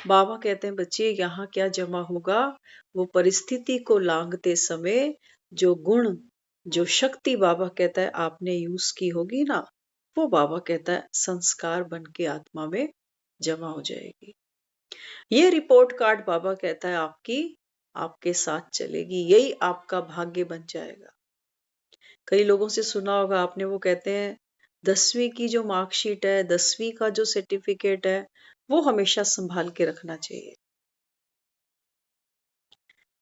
बाबा कहते हैं बच्चे यहाँ क्या जमा होगा, वो परिस्थिति को लांघते समय जो गुण, जो शक्ति बाबा कहता है आपने यूज़ की होगी ना, वो बाबा कहता है संस्कार बन के आत्मा में जमा हो जाएगी। ये रिपोर्ट कार्ड बाबा कहता है आपकी आपके साथ चलेगी, यही आपका भाग्य बन जाएगा। कई लोगों से सुना होगा आपने, वो कहते हैं 10वीं की जो मार्कशीट है, 10वीं का जो सर्टिफिकेट है, वो हमेशा संभाल के रखना चाहिए।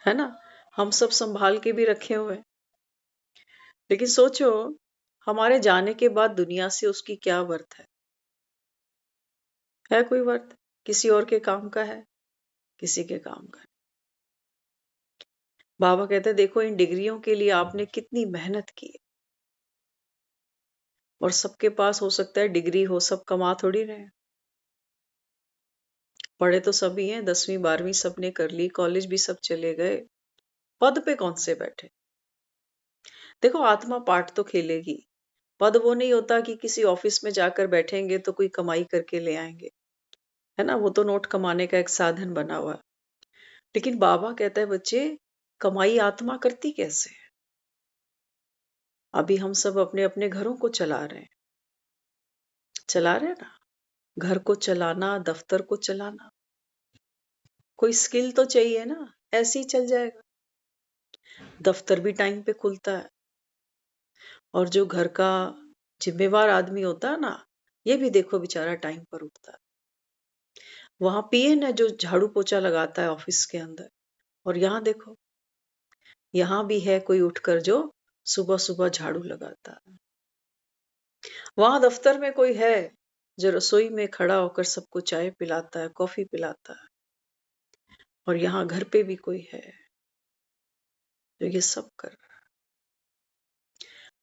है ना? हम सब संभाल के भी रखे हुए हैं। लेकिन सोचो, हमारे जाने के बाद दुनिया से उसकी क्या वर्थ है? है कोई वर्थ? किसी और के काम का है? किसी के काम का नहीं। बाबा कहते हैं देखो इन डिग्रियों के लिए आपने कितनी मेहनत की है। और सबके पास हो सकता है डिग्री हो, सब कमा थोड़ी रहे हैं। पढ़े तो सभी हैं, 10वीं 12वीं सबने कर ली, कॉलेज भी सब चले गए। पद पे कौन से बैठे? देखो आत्मा पाठ तो खेलेगी। पद वो नहीं होता कि किसी ऑफिस में जाकर बैठेंगे तो कोई कमाई करके ले आएँगे। है ना? वो तो नोट कमाने का एक साधन बना हुआ है। लेकिन बाबा कहता है बच्चे, कमाई आत्मा करती कैसे है? अभी हम सब अपने-अपने घरों को चला रहे हैं। चला रहे हैं ना? घर को चलाना, दफ्तर को चलाना। कोई स्किल तो चाहिए ना, ऐसे ही चल जाएगा। दफ्तर भी टाइम पे खुलता है और जो घर का जिम्मेवार आदमी होता है ना, ये भी देखो बेचारा टाइम पर उठता है। वहां पीएन है जो झाड़ू पोछा लगाता है ऑफिस के अंदर, और यहाँ देखो, यहाँ भी है कोई उठकर जो सुबह सुबह झाड़ू लगाता है। वहां दफ्तर में कोई है जो रसोई में खड़ा होकर सबको चाय पिलाता है, कॉफी पिलाता है, और यहाँ घर पे भी कोई है जो ये सब कर रहा है।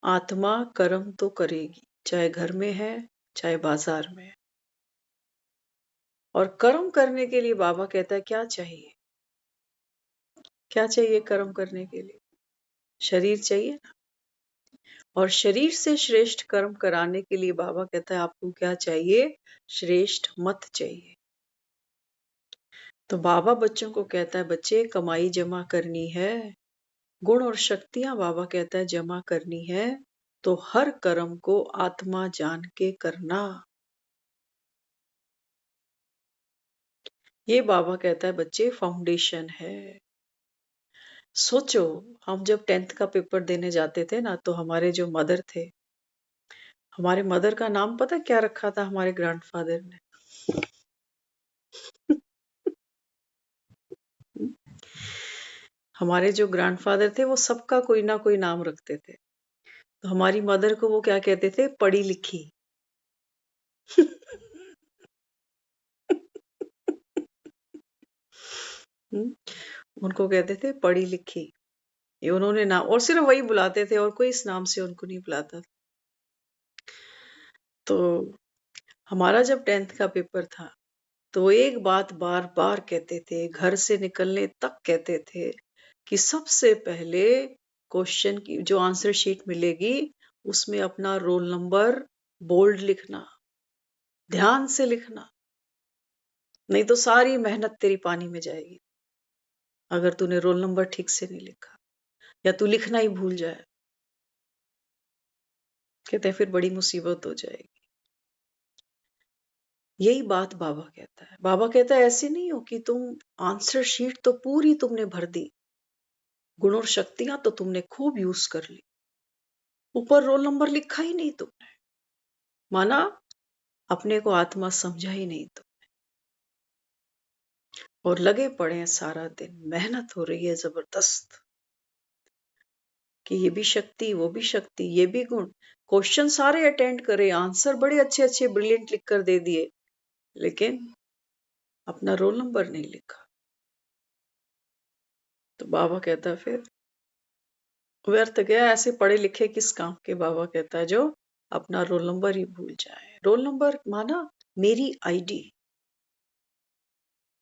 आत्मा कर्म तो करेगी, चाहे घर में है चाहे बाजार में है। और कर्म करने के लिए बाबा कहता है क्या चाहिए? क्या चाहिए कर्म करने के लिए? शरीर चाहिए ना। और शरीर से श्रेष्ठ कर्म कराने के लिए बाबा कहता है आपको क्या चाहिए? श्रेष्ठ मत चाहिए। तो बाबा बच्चों को कहता है बच्चे कमाई जमा करनी है, गुण और शक्तियां बाबा कहता है जमा करनी है, तो हर कर्म को आत्मा जान के करना। ये बाबा कहता है बच्चे फाउंडेशन है। सोचो, हम जब 10th का पेपर देने जाते थे ना, तो हमारे जो मदर थे, हमारे मदर का नाम पता क्या रखा था हमारे ग्रैंडफादर ने? हमारे जो ग्रैंडफादर थे वो सबका कोई ना कोई नाम रखते थे। तो हमारी मदर को वो क्या कहते थे? पढ़ी लिखी। उनको कहते थे पढ़ी लिखी। ये उन्होंने नाम, और सिर्फ वही बुलाते थे और कोई इस नाम से उनको नहीं बुलाता था। तो हमारा जब 10th का पेपर था, तो वो एक बात बार बार कहते थे, घर से निकलने तक कहते थे कि सबसे पहले क्वेश्चन की जो आंसर शीट मिलेगी उसमें अपना रोल नंबर बोल्ड लिखना, ध्यान से लिखना, नहीं तो सारी मेहनत तेरी पानी में जाएगी अगर तूने रोल नंबर ठीक से नहीं लिखा, या तू लिखना ही भूल जाए, कहते हैं फिर बड़ी मुसीबत हो जाएगी। यही बात बाबा कहता है। बाबा कहता है ऐसे नहीं हो कि तुम आंसर शीट तो पूरी तुमने भर दी, गुण और शक्तियां तो तुमने खूब यूज कर ली, ऊपर रोल नंबर लिखा ही नहीं तुमने, माना अपने को आत्मा समझा ही नहीं तुम, और लगे पड़े हैं सारा दिन, मेहनत हो रही है जबरदस्त कि ये भी शक्ति वो भी शक्ति ये भी गुण, क्वेश्चन सारे अटेंड करे, आंसर बड़े अच्छे अच्छे ब्रिलियंट लिख कर दे दिए, लेकिन अपना रोल नंबर नहीं लिखा। तो बाबा कहता है फिर व्यर्थ गया, ऐसे पढ़े लिखे किस काम के। बाबा कहता है जो अपना रोल नंबर ही भूल जाए। रोल नंबर माना मेरी आईडी,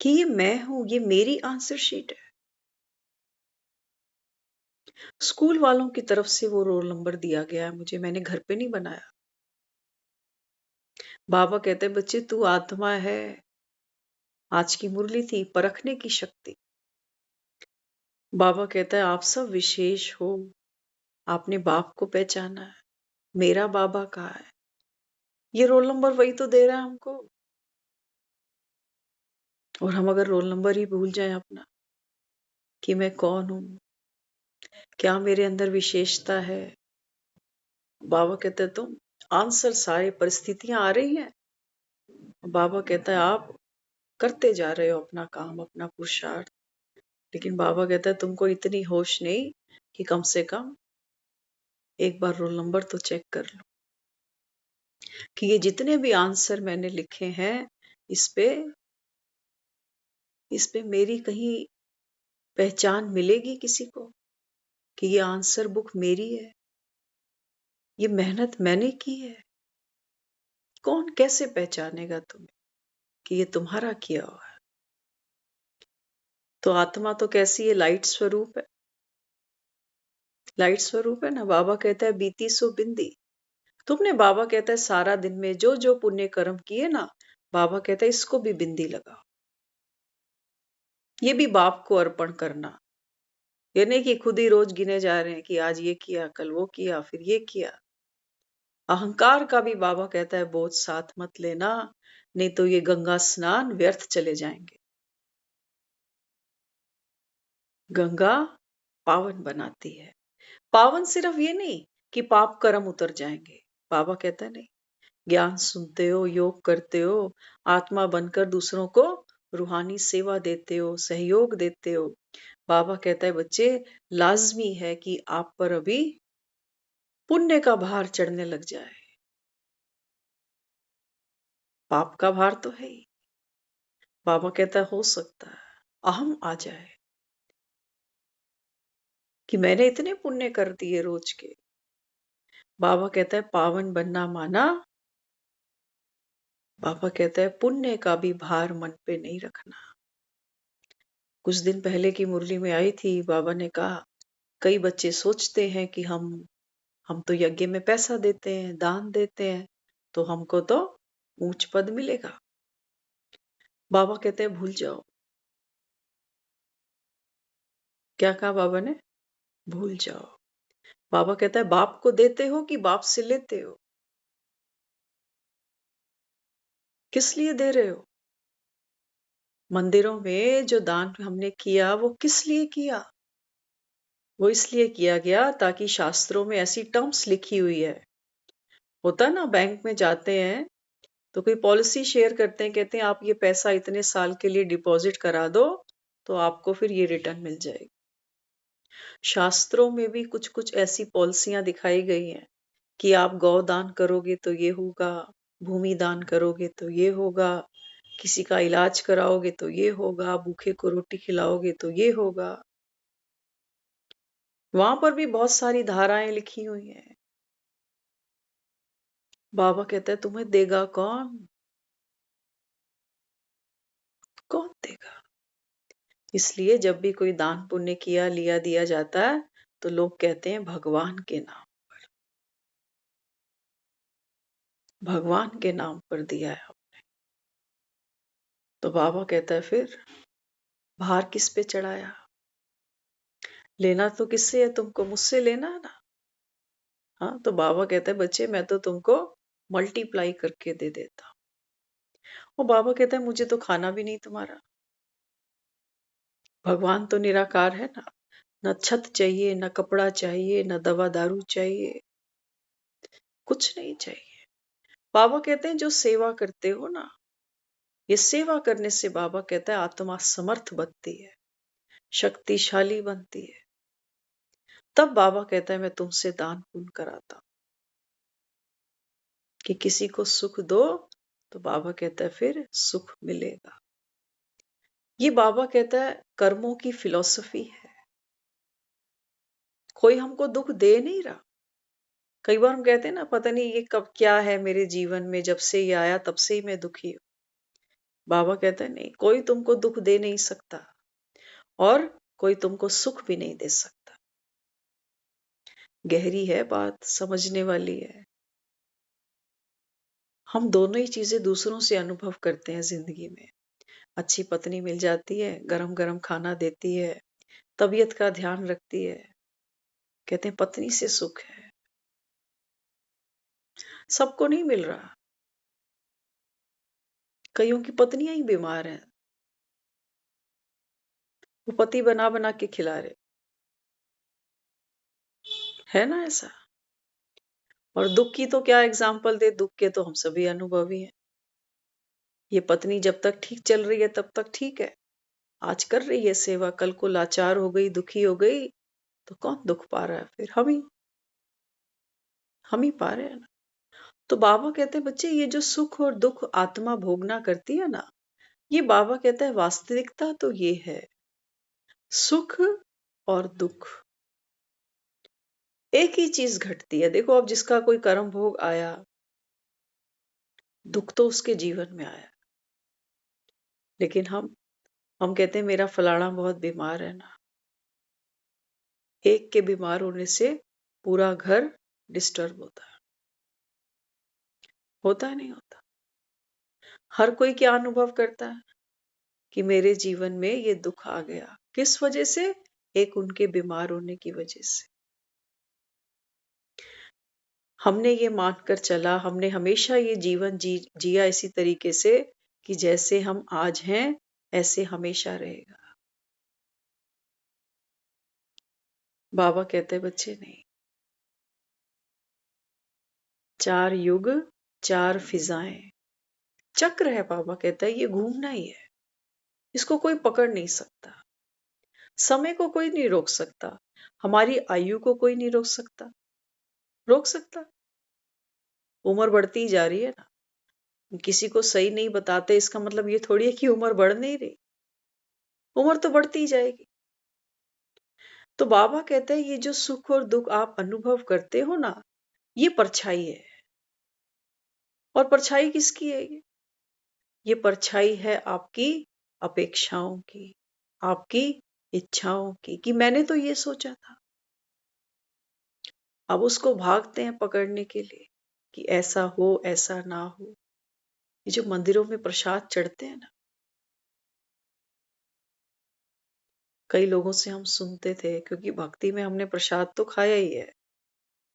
कि ये मैं हूं, ये मेरी आंसर शीट है। स्कूल वालों की तरफ से वो रोल नंबर दिया गया है मुझे, मैंने घर पे नहीं बनाया। बाबा कहते हैं बच्चे तू आत्मा है। आज की मुरली थी परखने की शक्ति। बाबा कहता है आप सब विशेष हो, आपने बाप को पहचाना है, मेरा बाबा कहाँ है? ये रोल नंबर वही तो दे रहा है हमको, और हम अगर रोल नंबर ही भूल जाए अपना कि मैं कौन हूं, क्या मेरे अंदर विशेषता है। बाबा कहते हैं तुम आंसर सारे परिस्थितियां आ रही हैं, बाबा कहता है आप करते जा रहे हो अपना काम अपना पुरुषार्थ, लेकिन बाबा कहता है तुमको इतनी होश नहीं कि कम से कम एक बार रोल नंबर तो चेक कर लो कि ये जितने भी आंसर मैंने लिखे हैं इस पे मेरी कहीं पहचान मिलेगी किसी को कि ये आंसर बुक मेरी है, ये मेहनत मैंने की है। कौन कैसे पहचानेगा तुम्हें कि ये तुम्हारा किया हुआ है? तो आत्मा तो कैसी है? लाइट स्वरूप है, लाइट स्वरूप है ना। बाबा कहता है बीती सो बिंदी। तुमने, बाबा कहता है सारा दिन में जो जो पुण्य कर्म किए ना, बाबा कहता है इसको भी बिंदी लगाओ, ये भी बाप को अर्पण करना। ये नहीं कि खुद ही रोज गिने जा रहे हैं कि आज ये किया कल वो किया फिर ये किया। अहंकार का भी बाबा कहता है बोझ साथ मत लेना, नहीं तो ये गंगा स्नान व्यर्थ चले जाएंगे। गंगा पावन बनाती है। पावन सिर्फ ये नहीं कि पाप कर्म उतर जाएंगे। बाबा कहता है नहीं, ज्ञान सुनते हो, योग करते हो, आत्मा बनकर दूसरों को रूहानी सेवा देते हो, सहयोग देते हो। बाबा कहता है बच्चे, लाजमी है कि आप पर अभी पुण्य का भार चढ़ने लग जाए। पाप का भार तो है ही। बाबा कहता है हो सकता है अहम आ जाए कि मैंने इतने पुण्य कर दिए रोज के। बाबा कहता है पावन बनना माना, बाबा कहता है पुण्य का भी भार मन पे नहीं रखना। कुछ दिन पहले की मुरली में आई थी, बाबा ने कहा कई बच्चे सोचते हैं कि हम तो यज्ञ में पैसा देते हैं, दान देते हैं, तो हमको तो ऊंच पद मिलेगा। बाबा कहते हैं भूल जाओ। क्या कहा बाबा ने? भूल जाओ। बाबा कहता है बाप को देते हो कि बाप से लेते हो? किस लिए दे रहे हो? मंदिरों में जो दान हमने किया वो किस लिए किया? वो इसलिए किया गया ताकि शास्त्रों में ऐसी टर्म्स लिखी हुई है। होता ना, बैंक में जाते हैं तो कोई पॉलिसी शेयर करते हैं, कहते हैं आप ये पैसा इतने साल के लिए डिपॉजिट करा दो तो आपको फिर ये रिटर्न मिल जाएगी। शास्त्रों में भी कुछ कुछ ऐसी पॉलिसियां दिखाई गई हैं कि आप गौ दान करोगे तो ये होगा, भूमि दान करोगे तो ये होगा, किसी का इलाज कराओगे तो ये होगा, भूखे को रोटी खिलाओगे तो ये होगा। वहां पर भी बहुत सारी धाराएं लिखी हुई हैं। बाबा कहता है तुम्हें देगा कौन? कौन देगा? इसलिए जब भी कोई दान पुण्य किया लिया दिया जाता है तो लोग कहते हैं भगवान के नाम, भगवान के नाम पर दिया है। तो बाबा कहता है फिर भार किस पे चढ़ाया? लेना तो किससे है? तुमको मुझसे लेना है ना। हाँ, तो बाबा कहता है बच्चे मैं तो तुमको मल्टीप्लाई करके दे देता हूँ। और बाबा कहता है मुझे तो खाना भी नहीं तुम्हारा। भगवान तो निराकार है ना, न छत चाहिए, न कपड़ा चाहिए, न दवा दारू चाहिए, कुछ नहीं चाहिए। बाबा कहते हैं जो सेवा करते हो ना, ये सेवा करने से बाबा कहता है आत्मा समर्थ बनती है, शक्तिशाली बनती है। तब बाबा कहता है मैं तुमसे दान पुण्य कराता हूं कि किसी को सुख दो, तो बाबा कहता है फिर सुख मिलेगा। ये बाबा कहता है कर्मों की फिलॉसफी है। कोई हमको दुख दे नहीं रहा। कई बार हम कहते हैं ना पता नहीं ये कब क्या है मेरे जीवन में, जब से ये आया तब से ही मैं दुखी हूं। बाबा कहता है नहीं, कोई तुमको दुख दे नहीं सकता और कोई तुमको सुख भी नहीं दे सकता। गहरी है बात, समझने वाली है। हम दोनों ही चीजें दूसरों से अनुभव करते हैं जिंदगी में। अच्छी पत्नी मिल जाती है, गरम गरम खाना देती है, तबीयत का ध्यान रखती है, कहते हैं पत्नी से सुख है। सबको नहीं मिल रहा। कईयों की पत्नियां ही बीमार हैं, वो पति बना बना के खिला रहे। है ना ऐसा? और दुख की तो क्या एग्जाम्पल दे, दुख के तो हम सभी अनुभवी हैं। ये पत्नी जब तक ठीक चल रही है तब तक ठीक है, आज कर रही है सेवा, कल को लाचार हो गई, दुखी हो गई, तो कौन दुख पा रहा है? फिर हम ही पा रहे हैं ना। तो बाबा कहते हैं बच्चे ये जो सुख और दुख आत्मा भोगना करती है ना, ये बाबा कहता है वास्तविकता तो ये है, सुख और दुख एक ही चीज घटती है। देखो अब जिसका कोई कर्म भोग आया, दुख तो उसके जीवन में आया, लेकिन हम कहते हैं मेरा फलाना बहुत बीमार है ना। एक के बीमार होने से पूरा घर डिस्टर्ब होता है नहीं होता? हर कोई क्या अनुभव करता है कि मेरे जीवन में ये दुख आ गया, किस वजह से? एक उनके बीमार होने की वजह से। हमने ये मानकर चला, हमने हमेशा ये जीवन जिया इसी तरीके से कि जैसे हम आज हैं ऐसे हमेशा रहेगा। बाबा कहते हैं बच्चे नहीं, 4 युग 4 फिजाएं, चक्र है। बाबा कहता है ये घूमना ही है, इसको कोई पकड़ नहीं सकता, समय को कोई नहीं रोक सकता, हमारी आयु को कोई नहीं रोक सकता। उम्र बढ़ती ही जा रही है ना, किसी को सही नहीं बताते इसका मतलब ये थोड़ी है कि उम्र बढ़ नहीं रही, उम्र तो बढ़ती ही जाएगी। तो बाबा कहते हैं ये जो सुख और दुख आप अनुभव करते हो ना, ये परछाई है। और परछाई किसकी है ये परछाई है आपकी अपेक्षाओं की, आपकी इच्छाओं की, कि मैंने तो ये सोचा था। अब उसको भागते हैं पकड़ने के लिए कि ऐसा हो ऐसा ना हो। ये जो मंदिरों में प्रसाद चढ़ते हैं ना, कई लोगों से हम सुनते थे, क्योंकि भक्ति में हमने प्रसाद तो खाया ही है।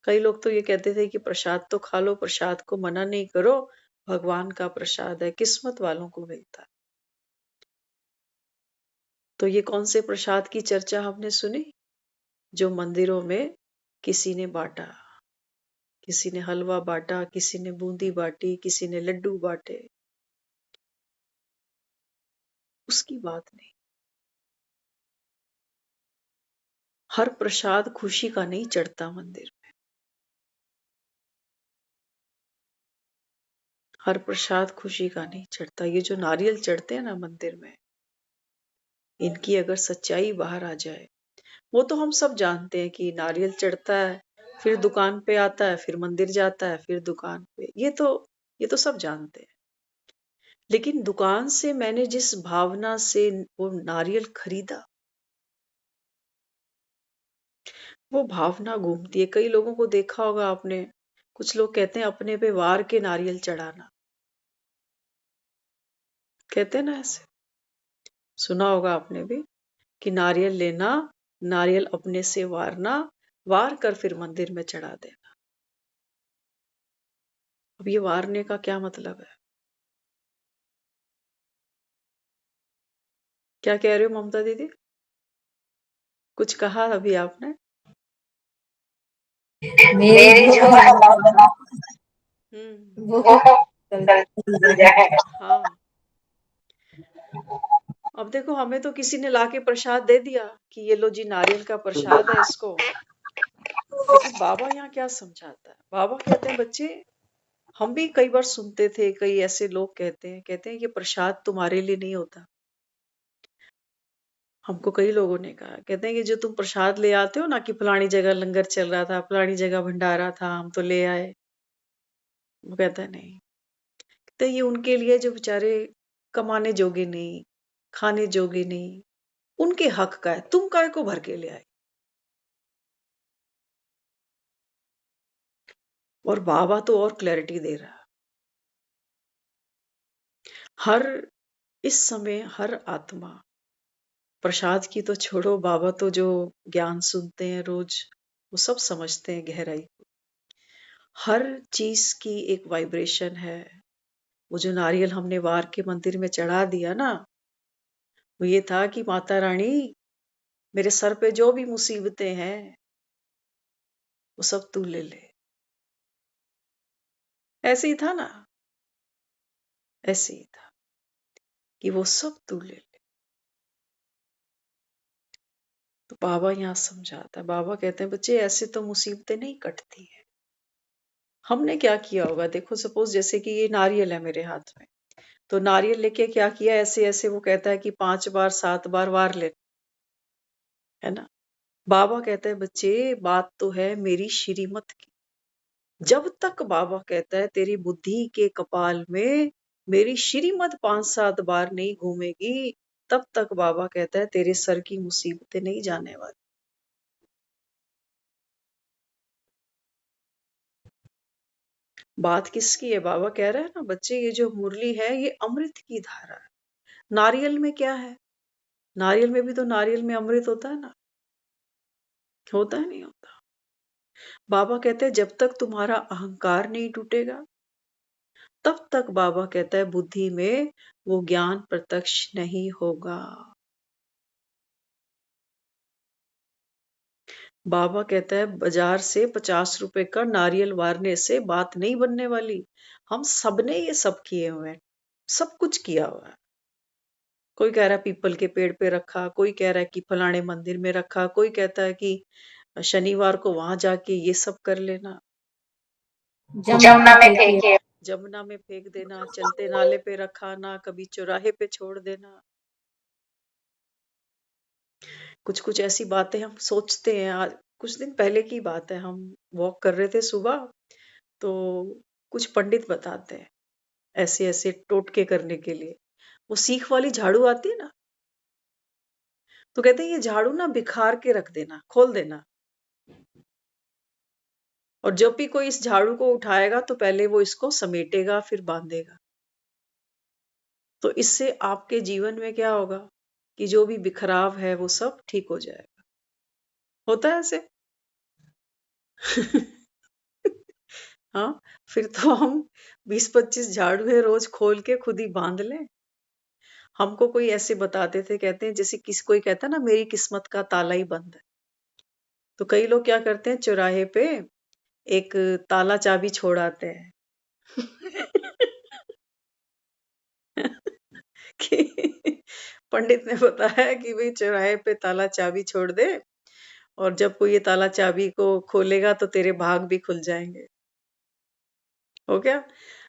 कई लोग तो ये कहते थे कि प्रसाद तो खा लो, प्रसाद को मना नहीं करो, भगवान का प्रसाद है, किस्मत वालों को मिलता है। तो ये कौन से प्रसाद की चर्चा हमने सुनी? जो मंदिरों में किसी ने बांटा, किसी ने हलवा बांटा, किसी ने बूंदी बांटी, किसी ने लड्डू बांटे, उसकी बात नहीं। हर प्रसाद खुशी का नहीं चढ़ता मंदिर में, हर प्रसाद खुशी का नहीं चढ़ता। ये जो नारियल चढ़ते हैं ना मंदिर में, इनकी अगर सच्चाई बाहर आ जाए, वो तो हम सब जानते हैं कि नारियल चढ़ता है, फिर दुकान पे आता है, फिर मंदिर जाता है, फिर दुकान पे, ये तो सब जानते हैं। लेकिन दुकान से मैंने जिस भावना से वो नारियल खरीदा, वो भावना घूमती है। कई लोगों को देखा होगा आपने, कुछ लोग कहते हैं अपने पे वार के नारियल चढ़ाना, कहते हैं ना ऐसे, सुना होगा आपने भी कि नारियल लेना, नारियल अपने से वारना, वार कर फिर मंदिर में चढ़ा देना। अब ये वारने का क्या मतलब है? क्या कह रहे हो ममता दीदी? कुछ कहा अभी आपने? मेरी जो है हम्म। वो हाँ, अब देखो हमें तो किसी ने लाके प्रसाद दे दिया कि ये लो जी नारियल का प्रसाद है इसको। लेकिन बाबा यहाँ क्या समझाता है? बाबा कहते हैं बच्चे, हम भी कई बार सुनते थे, कई ऐसे लोग कहते हैं ये प्रसाद तुम्हारे लिए नहीं होता। हमको कई लोगों ने कहा, कहते हैं कि जो तुम प्रसाद ले आते हो ना कि फलानी जगह लंगर चल रहा था, फलानी जगह भंडारा था, हम तो ले आए। वो कहता है नहीं, तो ये उनके लिए जो बेचारे कमाने जोगे नहीं, खाने जोगे नहीं, उनके हक का है, तुम काय को भर के ले आए। और बाबा तो और क्लैरिटी दे रहा है। हर इस समय हर आत्मा, प्रसाद की तो छोड़ो, बाबा तो जो ज्ञान सुनते हैं रोज, वो सब समझते हैं गहराई। हर चीज की एक वाइब्रेशन है। वो जो नारियल हमने वार के मंदिर में चढ़ा दिया ना, वो ये था कि माता रानी, मेरे सर पे जो भी मुसीबतें हैं वो सब तू ले ले। ऐसे ही था ना, ऐसे ही था कि वो सब तू ले ले। तो बाबा यहाँ समझाता है, बाबा कहते हैं बच्चे ऐसे तो मुसीबतें नहीं कटती है। हमने क्या किया होगा, देखो सपोज जैसे कि ये नारियल है मेरे हाथ में, तो नारियल लेके क्या किया, ऐसे ऐसे वो कहता है कि 5 बार 7 बार वार ले, है ना। बाबा कहता है बच्चे बात तो है मेरी श्रीमत की। जब तक बाबा कहता है तेरी बुद्धि के कपाल में मेरी श्रीमत 5-7 बार नहीं घूमेगी, तब तक बाबा कहता है तेरे सर की मुसीबतें नहीं जाने वाली। बात किसकी है? बाबा कह रहा है ना बच्चे, ये जो मुरली है ये अमृत की धारा है। नारियल में क्या है? नारियल में भी तो नारियल में अमृत होता है ना, होता है नहीं होता? बाबा कहते हैं जब तक तुम्हारा अहंकार नहीं टूटेगा, तब तक बाबा कहता है बुद्धि में वो ज्ञान प्रत्यक्ष नहीं होगा। बाबा कहता है बाजार से 50 रुपए का नारियल वारने से बात नहीं बनने वाली। हम सबने ये सब किए हुए हैं, सब कुछ किया हुआ है। कोई कह रहा है पीपल के पेड़ पे रखा, कोई कह रहा है कि फलाने मंदिर में रखा, कोई कहता है कि शनिवार को वहां जाके ये सब कर लेना, जमुना में फेंकिए। जमुना में फेंक देना, चलते नाले पे रखा ना, कभी चौराहे पे छोड़ देना। कुछ कुछ ऐसी बातें हम सोचते हैं। आज कुछ दिन पहले की बात है, हम वॉक कर रहे थे सुबह, तो कुछ पंडित बताते हैं ऐसे ऐसे टोटके करने के लिए। वो सीख वाली झाड़ू आती है ना, तो कहते हैं ये झाड़ू ना बिखार के रख देना, खोल देना, और जब भी कोई इस झाड़ू को उठाएगा तो पहले वो इसको समेटेगा फिर बांधेगा। तो इससे आपके जीवन में क्या होगा कि जो भी बिखराव है वो सब ठीक हो जाएगा। होता है ऐसे? हाँ, फिर तो हम 20-25 झाड़ू है रोज खोल के खुद ही बांध लें। हमको कोई ऐसे बताते थे, कहते हैं जैसे किसी कोई कहता है ना मेरी किस्मत का ताला ही बंद है, तो कई लोग क्या करते हैं चौराहे पे एक ताला चाबी छोड़ आते हैं। कि पंडित ने बताया कि भाई चौराहे पे ताला चाबी छोड़ दे, और जब कोई ये ताला चाबी को खोलेगा तो तेरे भाग भी खुल जाएंगे। हो गया।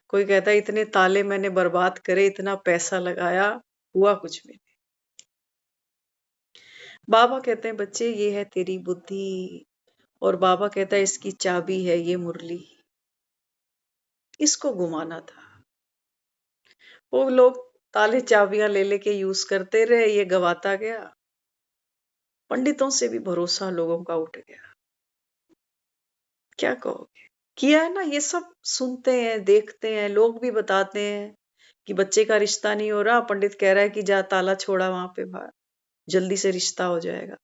कोई कहता है इतने ताले मैंने बर्बाद करे, इतना पैसा लगाया, हुआ कुछ भी नहीं। बाबा कहते हैं बच्चे ये है तेरी बुद्धि, और बाबा कहता है इसकी चाबी है ये मुरली, इसको घुमाना था। वो लोग ताले चाबियां ले लेके यूज करते रहे, ये गवाता गया। पंडितों से भी भरोसा लोगों का उठ गया। क्या कहोगे? किया है ना, ये सब सुनते हैं देखते हैं, लोग भी बताते हैं कि बच्चे का रिश्ता नहीं हो रहा, पंडित कह रहा है कि जा ताला छोड़ा वहां पे बाहर, जल्दी से रिश्ता हो जाएगा।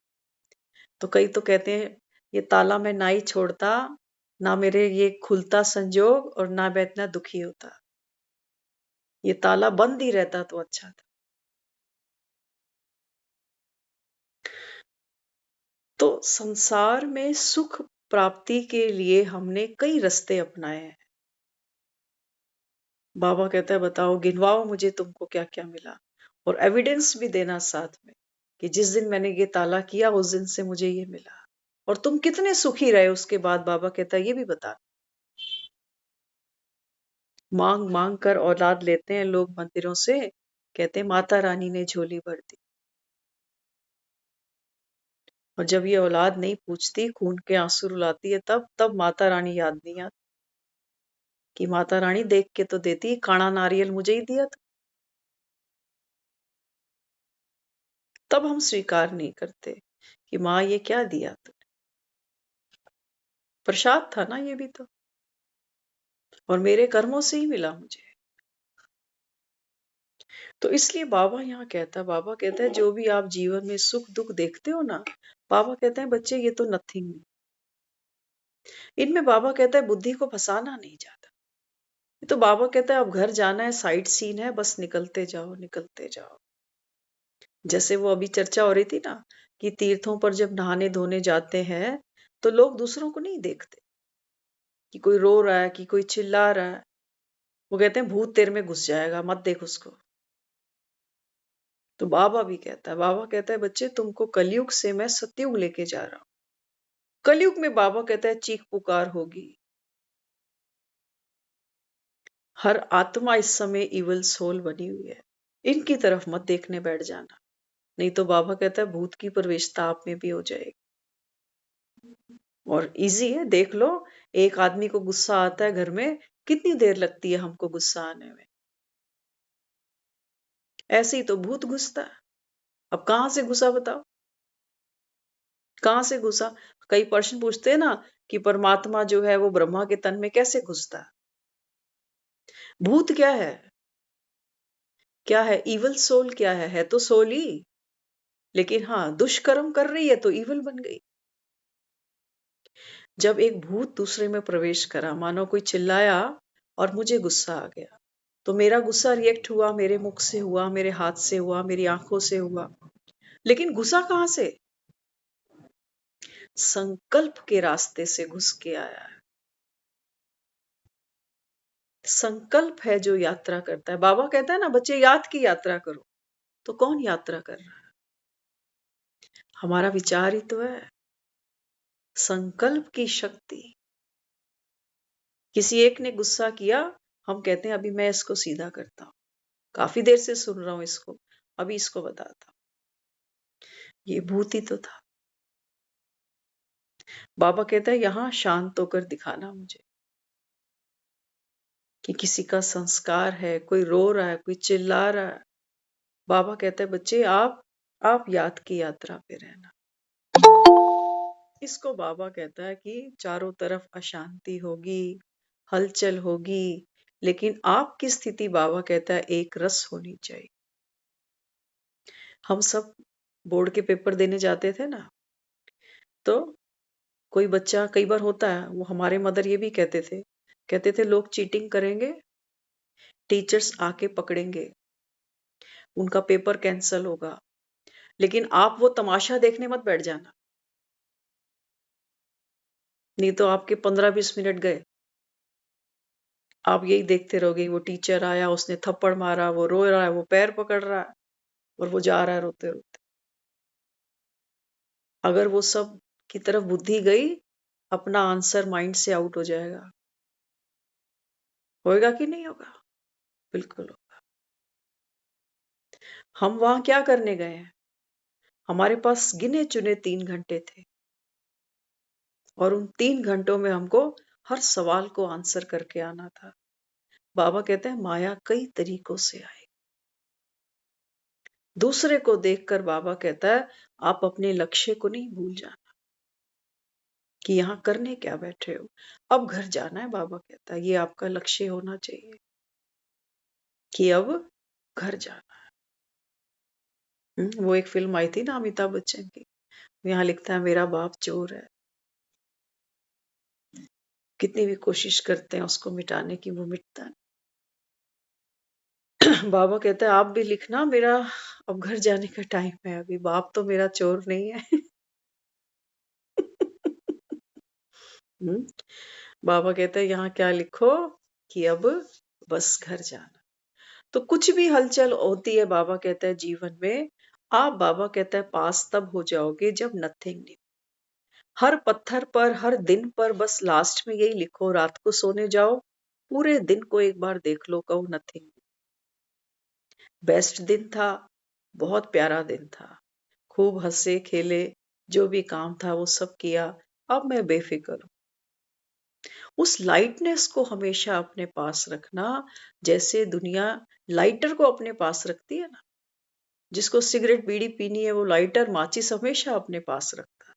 तो कई तो कहते हैं ये ताला मैं ना ही छोड़ता, ना मेरे ये खुलता संजोग, और ना मैं इतना दुखी होता, ये ताला बंद ही रहता तो अच्छा था। तो संसार में सुख प्राप्ति के लिए हमने कई रास्ते अपनाए हैं। बाबा कहता है बताओ, गिनवाओ मुझे तुमको क्या क्या मिला, और एविडेंस भी देना साथ में कि जिस दिन मैंने ये ताला किया उस दिन से मुझे ये मिला, और तुम कितने सुखी रहे उसके बाद। बाबा कहता है ये भी बता। मांग मांग कर औलाद लेते हैं लोग मंदिरों से, कहते हैं माता रानी ने झोली भर दी, और जब ये औलाद नहीं पूछती, खून के आंसू रुलाती है, तब तब माता रानी याद नहीं आती कि माता रानी देख के तो देती, काना नारियल मुझे ही दिया था। तब हम स्वीकार नहीं करते कि माँ ये क्या दिया तूने, प्रसाद था ना ये भी तो, और मेरे कर्मों से ही मिला मुझे। तो इसलिए बाबा यहाँ कहता है, बाबा कहता है जो भी आप जीवन में सुख दुख देखते हो ना, बाबा कहते हैं बच्चे ये तो नथिंग है। इनमें बाबा कहता है बुद्धि को फंसाना नहीं जाता। ये तो बाबा कहता है अब घर जाना है, साइट सीन है, बस निकलते जाओ निकलते जाओ। जैसे वो अभी चर्चा हो रही थी ना कि तीर्थों पर जब नहाने धोने जाते हैं तो लोग दूसरों को नहीं देखते कि कोई रो रहा है कि कोई चिल्ला रहा है, वो कहते हैं भूत तेरे में घुस जाएगा, मत देख उसको। तो बाबा भी कहता है, बाबा कहता है बच्चे तुमको कलयुग से मैं सतयुग लेके जा रहा हूं। कलयुग में बाबा कहता है चीख पुकार होगी, हर आत्मा इस समय इवल सोल बनी हुई है, इनकी तरफ मत देखने बैठ जाना, नहीं तो बाबा कहता है भूत की प्रवेशता आप में भी हो जाएगी। और इजी है, देख लो, एक आदमी को गुस्सा आता है घर में, कितनी देर लगती है हमको गुस्सा आने में, ऐसे ही तो भूत घुसता है। अब कहां से घुसा बताओ, कहां से घुसा? कई प्रश्न पूछते हैं ना कि परमात्मा जो है वो ब्रह्मा के तन में कैसे घुसता है। भूत क्या है? क्या है इवल सोल? क्या है तो सोल ही, लेकिन हाँ दुष्कर्म कर रही है तो इवल बन गई। जब एक भूत दूसरे में प्रवेश करा, मानो कोई चिल्लाया और मुझे गुस्सा आ गया, तो मेरा गुस्सा रिएक्ट हुआ, मेरे मुख से हुआ, मेरे हाथ से हुआ, मेरी आंखों से हुआ, लेकिन घुसा कहां से? संकल्प के रास्ते से घुस के आया है। संकल्प है जो यात्रा करता है। बाबा कहता है ना, बच्चे याद की यात्रा करो। तो कौन यात्रा कर रहा है? हमारा विचार ही तो है। संकल्प की शक्ति। किसी एक ने गुस्सा किया, हम कहते हैं अभी मैं इसको सीधा करता हूं, काफी देर से सुन रहा हूं इसको, अभी इसको बताता हूं। ये भूत ही तो था। बाबा कहता है यहां शांत होकर दिखाना मुझे कि किसी का संस्कार है, कोई रो रहा है, कोई चिल्ला रहा है। बाबा कहता है बच्चे आप याद की यात्रा पे रहना। इसको बाबा कहता है कि चारों तरफ अशांति होगी, हलचल होगी, लेकिन आपकी स्थिति बाबा कहता है एक रस होनी चाहिए। हम सब बोर्ड के पेपर देने जाते थे ना, तो कोई बच्चा, कई बार होता है, वो हमारे मदर ये भी कहते थे लोग चीटिंग करेंगे, टीचर्स आके पकड़ेंगे, उनका पेपर कैंसल होगा, लेकिन आप वो तमाशा देखने मत बैठ जाना, नहीं तो आपके 15-20 मिनट गए। आप यही देखते रहोगे, वो टीचर आया, उसने थप्पड़ मारा, वो रो रहा है, वो पैर पकड़ रहा है और वो जा रहा है रोते रोते। अगर वो सब की तरफ बुद्धि गई, अपना आंसर माइंड से आउट हो जाएगा। होएगा कि नहीं होगा? बिल्कुल होगा। हम वहां क्या करने गए हैं? हमारे पास गिने चुने 3 घंटे थे और उन 3 घंटों में हमको हर सवाल को आंसर करके आना था। बाबा कहते हैं माया कई तरीकों से आई। दूसरे को देखकर बाबा कहता है आप अपने लक्ष्य को नहीं भूल जाना कि यहाँ करने क्या बैठे हो, अब घर जाना है। बाबा कहता है ये आपका लक्ष्य होना चाहिए कि अब घर जाना है। वो एक फिल्म आई थी ना अमिताभ बच्चन की, यहाँ लिखता है मेरा बाप चोर है, कितनी भी कोशिश करते हैं उसको मिटाने की, वो मिटता नहीं। बाबा कहता है आप भी लिखना, मेरा अब घर जाने का टाइम है, अभी बाप तो मेरा चोर नहीं है। बाबा कहते हैं यहाँ क्या लिखो कि अब बस घर जाना। तो कुछ भी हलचल होती है, बाबा कहता है जीवन में, आप बाबा कहता है पास तब हो जाओगे जब नथिंग नहीं। हर पत्थर पर, हर दिन पर बस लास्ट में यही लिखो, रात को सोने जाओ, पूरे दिन को एक बार देख लो, कहो नथिंग। बेस्ट दिन था, बहुत प्यारा दिन था, खूब हंसे खेले, जो भी काम था वो सब किया, अब मैं बेफिक्र हूं। उस लाइटनेस को हमेशा अपने पास रखना, जैसे दुनिया लाइटर को अपने पास रखती है ना। जिसको सिगरेट बीड़ी पीनी है वो लाइटर माचिस हमेशा अपने पास रखता है।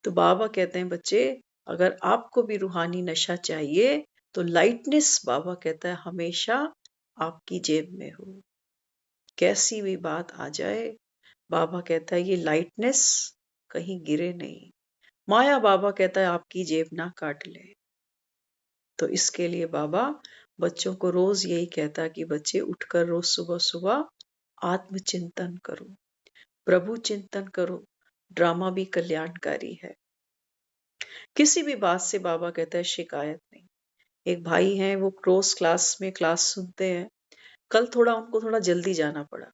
तो बाबा कहते हैं बच्चे, अगर आपको भी रूहानी नशा चाहिए तो लाइटनेस, बाबा कहता है हमेशा आपकी जेब में हो। कैसी भी बात आ जाए, बाबा कहता है ये लाइटनेस कहीं गिरे नहीं। माया, बाबा कहता है आपकी जेब ना काट ले। तो इसके लिए बाबा बच्चों को रोज यही कहता है कि बच्चे उठकर रोज सुबह सुबह आत्मचिंतन करो, प्रभु चिंतन करो। ड्रामा भी कल्याणकारी है। किसी भी बात से बाबा कहता है शिकायत नहीं। एक भाई हैं, वो रोज क्लास में क्लास सुनते हैं। कल उनको थोड़ा जल्दी जाना पड़ा,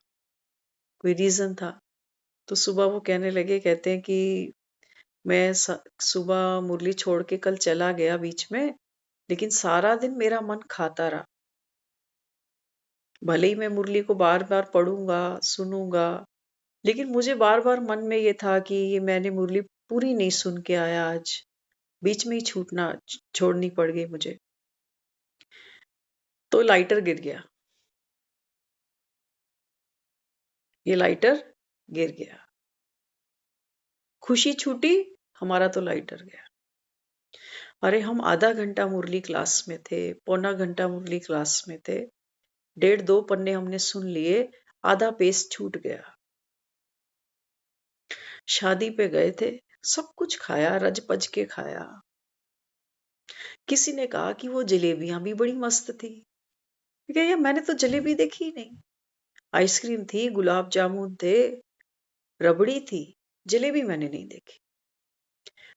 कोई रीजन था। तो सुबह वो कहने लगे, कहते हैं कि मैं सुबह मुरली छोड़ के कल चला गया बीच में, लेकिन सारा दिन मेरा मन खाता रहा। भले ही मैं मुरली को बार बार पढ़ूंगा, सुनूंगा, लेकिन मुझे बार बार मन में ये था कि ये मैंने मुरली पूरी नहीं सुन के आया, आज बीच में ही छोड़नी पड़ गई मुझे। तो लाइटर गिर गया, ये लाइटर गिर गया, खुशी छूटी, हमारा तो लाइटर गया। अरे हम आधा घंटा मुरली क्लास में थे, पौना घंटा मुरली क्लास में थे, 1.5-2 पन्ने हमने सुन लिए, आधा पेज छूट गया। शादी पे गए थे, सब कुछ खाया, रज पज के खाया। किसी ने कहा कि वो जलेबियां भी बड़ी मस्त थी। यार मैंने तो जलेबी देखी ही नहीं। आइसक्रीम थी, गुलाब जामुन थे, रबड़ी थी, जलेबी मैंने नहीं देखी।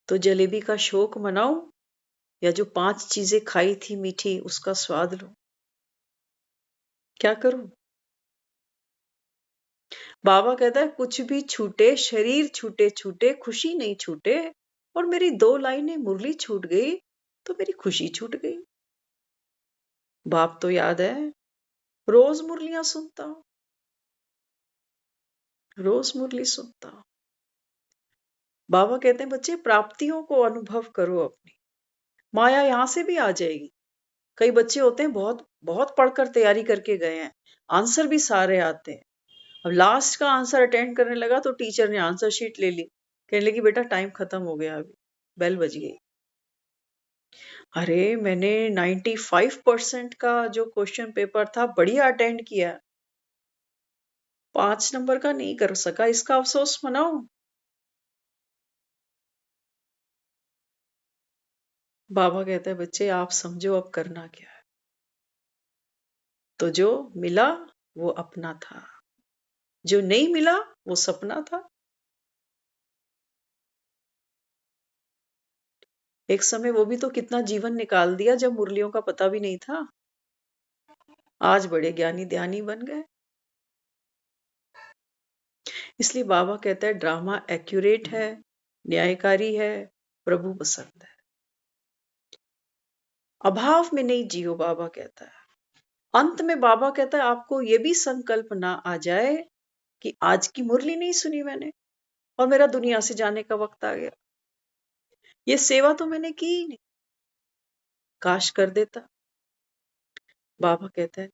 तो जलेबी का शौक मनाऊं या जो 5 चीजें खाई थी मीठी उसका स्वाद लूं? क्या करूं? बाबा कहता है कुछ भी छूटे, शरीर छूटे छूटे, खुशी नहीं छूटे। और मेरी 2 लाइनें मुरली छूट गई तो मेरी खुशी छूट गई। बाप तो याद है, रोज मुरलियां सुनता हूं, रोज मुरली सुनता हूं। बाबा कहते हैं बच्चे प्राप्तियों को अनुभव करो अपनी, माया यहां से भी आ जाएगी। कई बच्चे होते हैं बहुत बहुत पढ़कर तैयारी करके गए हैं, आंसर भी सारे आते हैं। अब लास्ट का आंसर अटेंड करने लगा तो टीचर ने आंसर शीट ले ली, कहने लगी बेटा टाइम खत्म हो गया, अभी बेल बज गई। अरे मैंने 95% का जो क्वेश्चन पेपर था बढ़िया अटेंड किया, 5 नंबर का नहीं कर सका, इसका अफसोस मनाओ। बाबा कहते हैं बच्चे आप समझो अब करना क्या है। तो जो मिला वो अपना था, जो नहीं मिला वो सपना था। एक समय वो भी तो कितना जीवन निकाल दिया जब मुरलियों का पता भी नहीं था। आज बड़े ज्ञानी ध्यानी बन गए। इसलिए बाबा कहता है ड्रामा एक्यूरेट है, न्यायकारी है, प्रभु पसंद है। अभाव में नहीं जियो, बाबा कहता है। अंत में बाबा कहता है आपको ये भी संकल्प ना आ जाए कि आज की मुरली नहीं सुनी मैंने और मेरा दुनिया से जाने का वक्त आ गया, ये सेवा तो मैंने की ही नहीं, काश कर देता। बाबा कहता है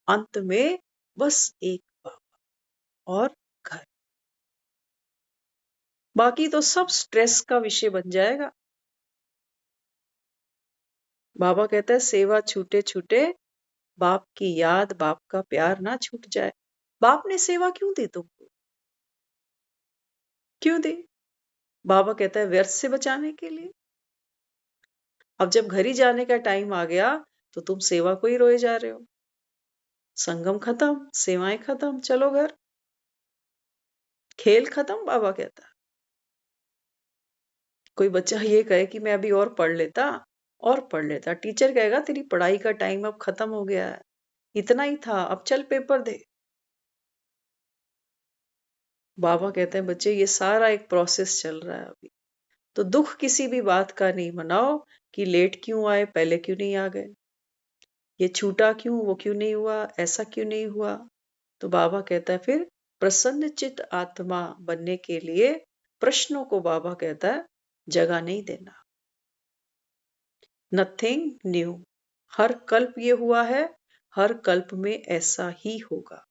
अंत में बस एक बाबा और घर, बाकी तो सब स्ट्रेस का विषय बन जाएगा। बाबा कहता है सेवा छूटे छूटे, बाप की याद बाप का प्यार ना छूट जाए। बाप ने सेवा क्यों दी तुमको, क्यों दी? बाबा कहता है व्यर्थ से बचाने के लिए। अब जब घर ही जाने का टाइम आ गया तो तुम सेवा को ही रोए जा रहे हो। संगम खत्म, सेवाएं खत्म, चलो घर, खेल खत्म। बाबा कहता है कोई बच्चा ये कहे कि मैं अभी और पढ़ लेता, और पढ़ लेता, टीचर कहेगा तेरी पढ़ाई का टाइम अब खत्म हो गया है, इतना ही था, अब चल पेपर दे। बाबा कहते हैं बच्चे ये सारा एक प्रोसेस चल रहा है अभी, तो दुख किसी भी बात का नहीं मनाओ कि लेट क्यों आए, पहले क्यों नहीं आ गए, ये छूटा क्यों, वो क्यों नहीं हुआ, ऐसा क्यों नहीं हुआ। तो बाबा कहता है फिर प्रसन्न चित आत्मा बनने के लिए प्रश्नों को बाबा कहता है जगह नहीं देना। नथिंग न्यू, हर कल्प ये हुआ है, हर कल्प में ऐसा ही होगा।